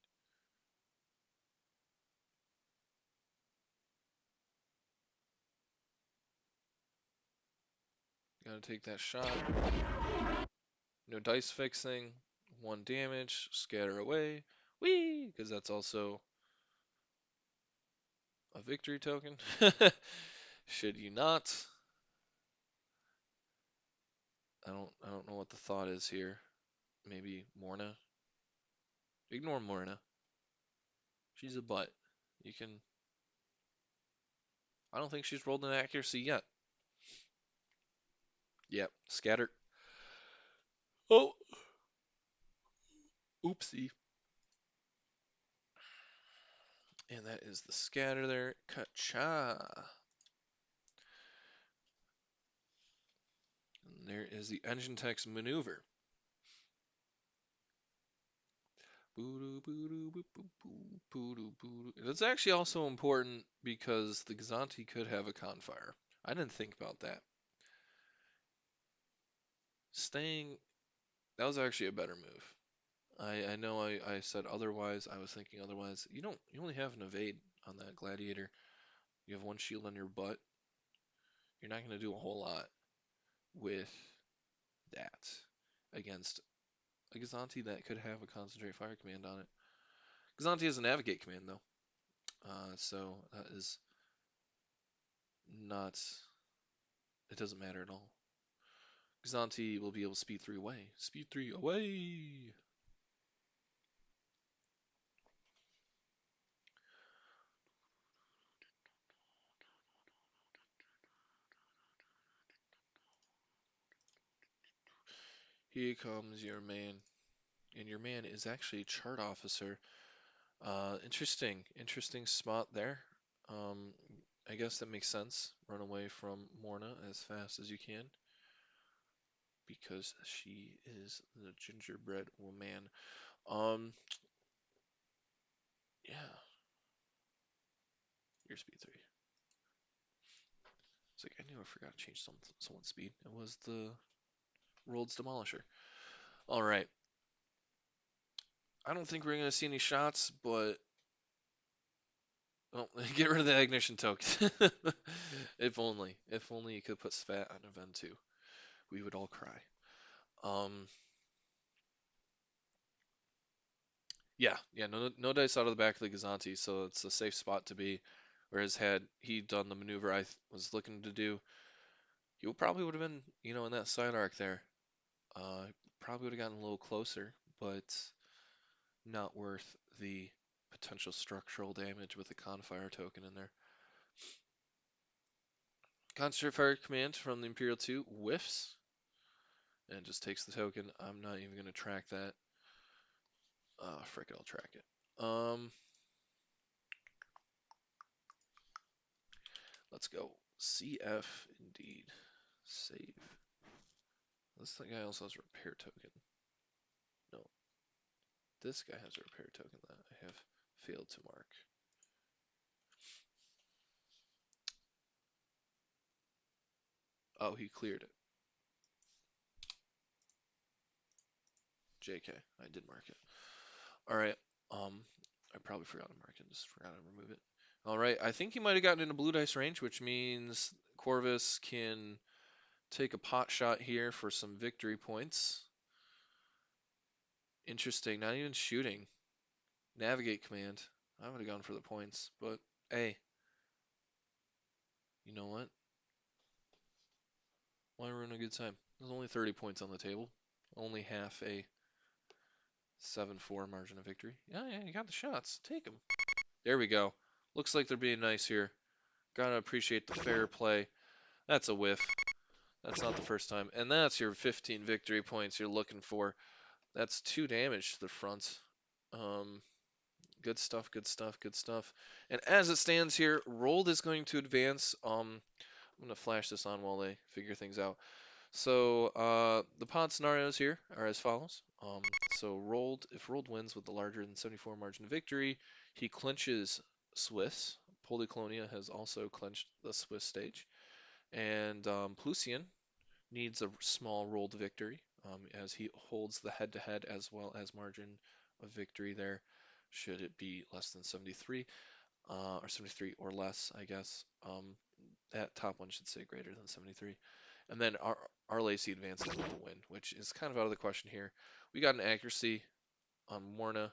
Gotta take that shot. No dice fixing. 1 damage. Scatter away. Whee! Because that's also a victory token. Should you not? I don't know what the thought is here. Maybe Morna. Ignore Morna. She's a butt. You can. I don't think she's rolled an accuracy yet. Yep. Scatter. Oh. Oopsie. And that is the scatter there. Ka-cha. And there is the engine text maneuver. That's actually also important because the Gazanti could have a Confire. I didn't think about that. Staying, that was actually a better move. I know I said otherwise. I was thinking otherwise. You only have an evade on that Gladiator. You have 1 shield on your butt. You're not going to do a whole lot with that against a Gazanti that could have a Concentrate Fire command on it. Gazanti has a Navigate command though, so that is not. It doesn't matter at all. Gazanti will be able to speed 3 away. Speed 3 away! Here comes your man. And your man is actually a chart officer. Interesting spot there. Um, I guess that makes sense. Run away from Morna as fast as you can because she is the gingerbread woman. Um, yeah, your speed 3. It's like I knew I forgot to change someone's speed. It was the Roald's Demolisher. All right. I don't think we're gonna see any shots, but oh, get rid of the ignition token. If only you could put Svat on event 2. We would all cry. Um, yeah, no dice out of the back of the Gazanti, so it's a safe spot to be. Whereas had he done the maneuver I was looking to do, he probably would have been, in that side arc there. Probably would have gotten a little closer, but not worth the potential structural damage with the Confire token in there. Concentrate Fire Command from the Imperial 2 whiffs and just takes the token. I'm not even going to track that. Frick it, I'll track it. Let's go. CF indeed. Save. This guy also has a repair token. No. This guy has a repair token that I have failed to mark. Oh, he cleared it. JK. I did mark it. Alright. I probably forgot to mark it. Just forgot to remove it. Alright. I think he might have gotten into blue dice range, which means Corvus can take a pot shot here for some victory points. Interesting. Not even shooting. Navigate command. I would have gone for the points, but hey, you know what? Why ruin a good time? There's only 30 points on the table. Only half a 7-4 margin of victory. Yeah, you got the shots. Take them. There we go. Looks like they're being nice here. Gotta appreciate the fair play. That's a whiff. That's not the first time. And that's your 15 victory points you're looking for. That's 2 damage to the front. Good stuff, good stuff, good stuff. And as it stands here, Roald is going to advance. I'm going to flash this on while they figure things out. So the pod scenarios here are as follows. So if Roald wins with the larger than 74 margin of victory, he clinches Swiss. Polyclonia has also clinched the Swiss stage. And Plusian needs a small Roald victory as he holds the head-to-head as well as margin of victory there, should it be less than 73, or 73 or less, I guess. That top one should say greater than 73. And then RLaci advances with the win, which is kind of out of the question here. We got an accuracy on Morna.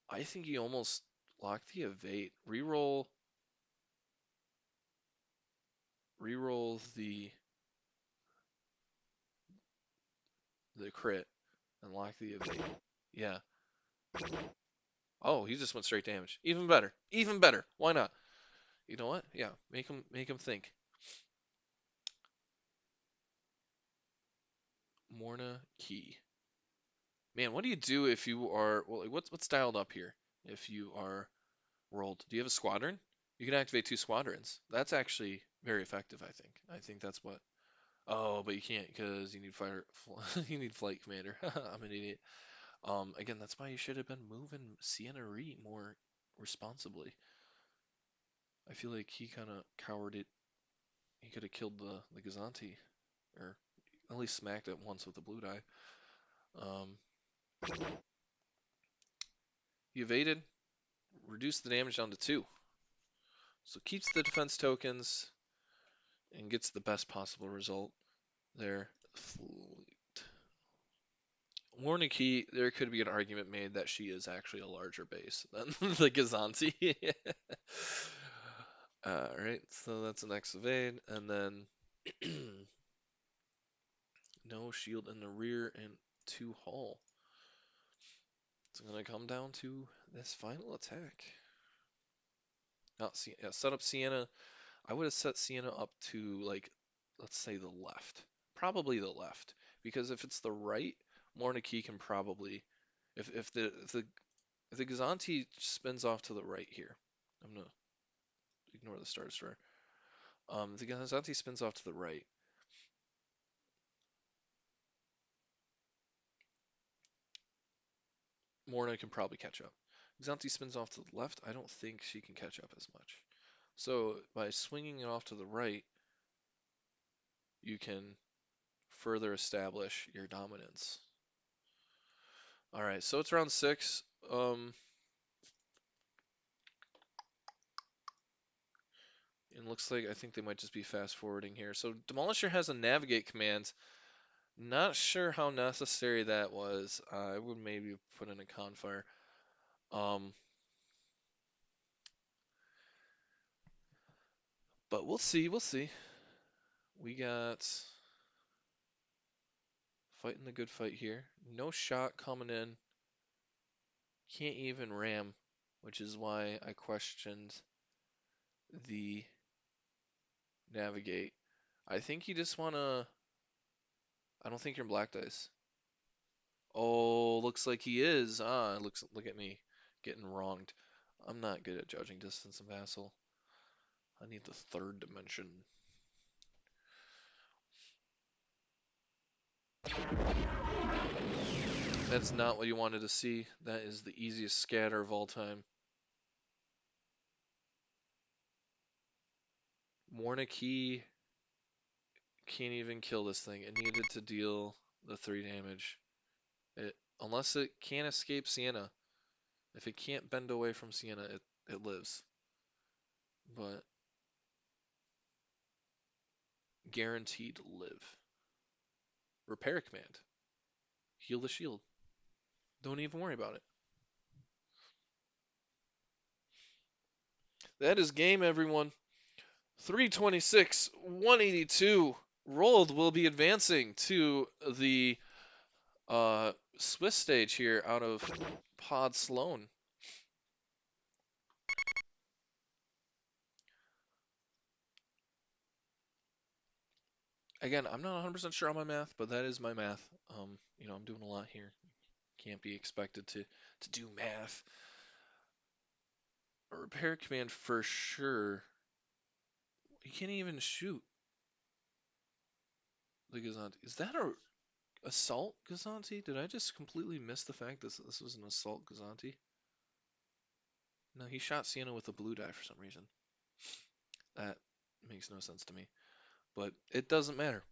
I think he almost locked the evade. Reroll the crit and lock the evade. Yeah. Oh, he just went straight damage. Even better. Even better. Why not? You know what? Yeah, make him think. Morna Key. Man, what do you do if you are, well, like, what's dialed up here? If you are Roald, do you have a squadron? You can activate 2 squadrons. That's actually very effective, I think. I think that's what. Oh, but you can't because you need you need flight commander. I'm an idiot. Again, that's why you should have been moving Sienna Re more responsibly. I feel like he kind of cowered it. He could have killed the Gazanti, or at least smacked it once with the blue die. Um, he evaded, reduced the damage down to 2. So keeps the defense tokens and gets the best possible result there. Fleet. Warnicky, there could be an argument made that she is actually a larger base than the Gazanti. Alright, so that's an X evade, and then no shield in the rear and 2 hull. It's gonna come down to this final attack. Not see, yeah, set up Sienna. I would have set Sienna up to like, let's say the left, probably the left, because if it's the right, Morniki can probably, if the Gazanti spins off to the right here, I'm gonna ignore the Star Destroyer. If the Gazanti spins off to the right, Morna can probably catch up. Gazanti spins off to the left. I don't think she can catch up as much. So by swinging it off to the right, you can further establish your dominance. All right, so it's round 6. It looks like I think they might just be fast forwarding here. So Demolisher has a navigate command. Not sure how necessary that was. I would maybe put in a confire. Um, but we'll see. We'll see. We got fighting the good fight here. No shot coming in. Can't even ram, which is why I questioned the navigate. I think you just wanna. I don't think you're in black dice. Oh, looks like he is. Look at me getting wronged. I'm not good at judging distance and vassal. I need the third dimension. That's not what you wanted to see. That is the easiest scatter of all time. Warnicky can't even kill this thing. It needed to deal the 3 damage. Unless it can't escape Sienna. If it can't bend away from Sienna, it lives. But guaranteed to live. Repair command. Heal the shield. Don't even worry about it. That is game, everyone. 326, 182. Roald will be advancing to the Swiss stage here out of Pod Sloane. Again, I'm not 100% sure on my math, but that is my math. I'm doing a lot here. Can't be expected to do math. A repair command for sure. You can't even shoot the Gazanti. Is that a assault Gazanti? Did I just completely miss the fact that this was an assault Gazanti? No, he shot Sienna with a blue die for some reason. That makes no sense to me. But it doesn't matter.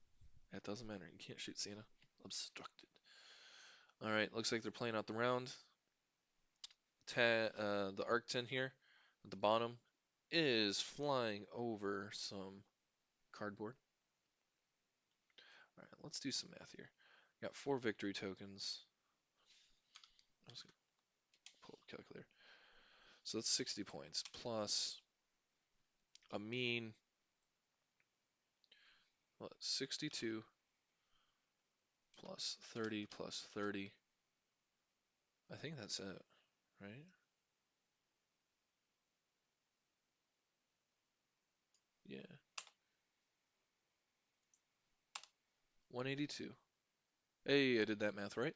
It doesn't matter. You can't shoot Sienna. Obstructed. Alright, looks like they're playing out the round. The Arctin here at the bottom is flying over some cardboard. Alright, let's do some math here. Got 4 victory tokens. I'm just gonna pull up the calculator. So that's 60 points plus a mean, what, 62 plus 30 plus 30. I think that's it, right? Yeah. 182. Hey, I did that math right.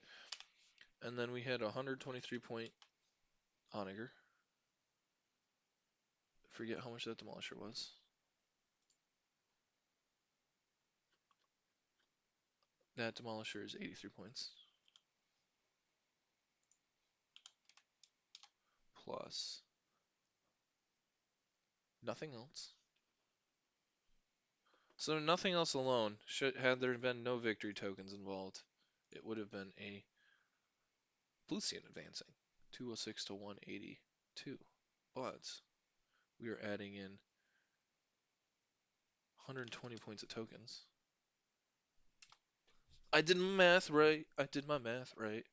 And then we had a 123 point Onager. Forget how much that Demolisher was. That Demolisher is 83 points. Plus nothing else. So nothing else alone, had there been no victory tokens involved, it would have been a Lucian advancing. 206 to 182. But we are adding in 120 points of tokens. I did my math right. I did my math right.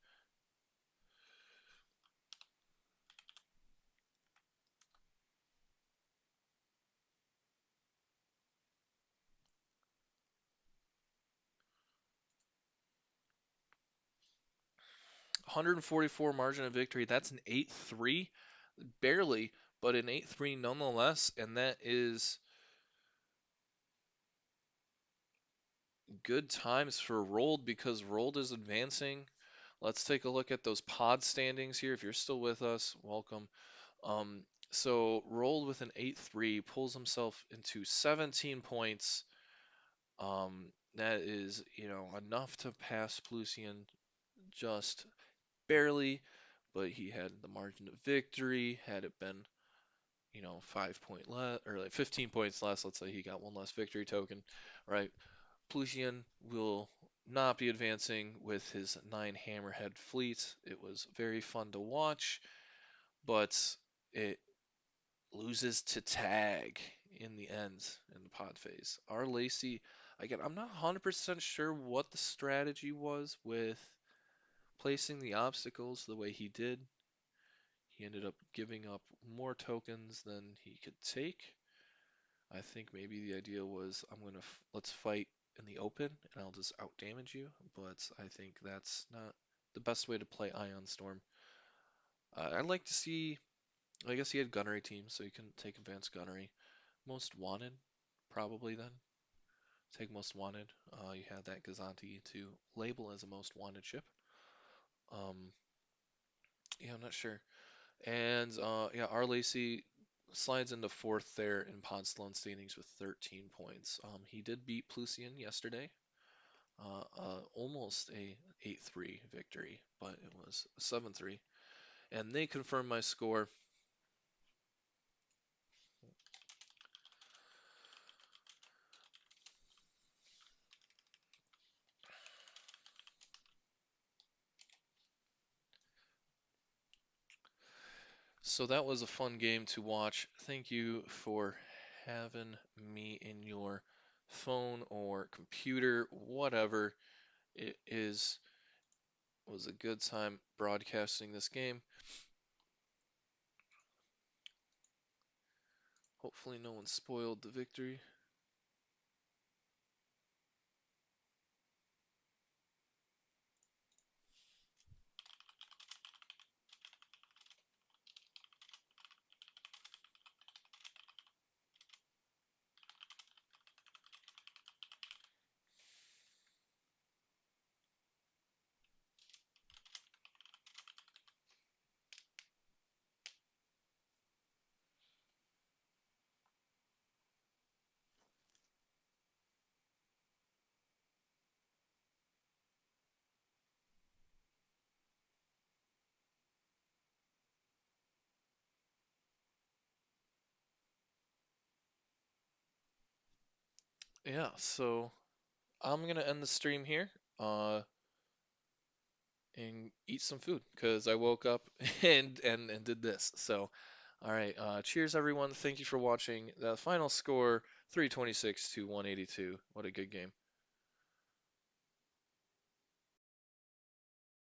144 margin of victory. That's an 8-3, barely, but an 8-3 nonetheless. And that is good times for Roald because Roald is advancing. Let's take a look at those pod standings here. If you're still with us, welcome. Um, so Roald with an 8-3 pulls himself into 17 points. That is, enough to pass Plusian just barely, but he had the margin of victory. Had it been, 5 point less or like 15 points less, let's say he got one less victory token, right? Plusian will not be advancing with his 9 hammerhead fleet. It was very fun to watch, but it loses to tag in the end in the pod phase. RLaci, again, I'm not 100% sure what the strategy was with placing the obstacles the way he did. He ended up giving up more tokens than he could take. I think maybe the idea was let's fight in the open and I'll just out damage you, but I think that's not the best way to play Ion Storm. I'd like to see, I guess he had gunnery team, so you can take advanced gunnery. Most wanted, probably then. Take most wanted. You have that Gazanti to label as a most wanted ship. Um, yeah, I'm not sure. And yeah, RLaci slides into fourth there in Pod Sloane standings with 13 points. He did beat Plusian yesterday. Almost a 8-3 victory, but it was a 7-3. And they confirmed my score. So that was a fun game to watch. Thank you for having me in your phone or computer, whatever it is. It was a good time broadcasting this game. Hopefully no one spoiled the victory. Yeah, so I'm gonna end the stream here. And eat some food because I woke up and did this. So, all right. Cheers, everyone. Thank you for watching. The final score 326 to 182. What a good game.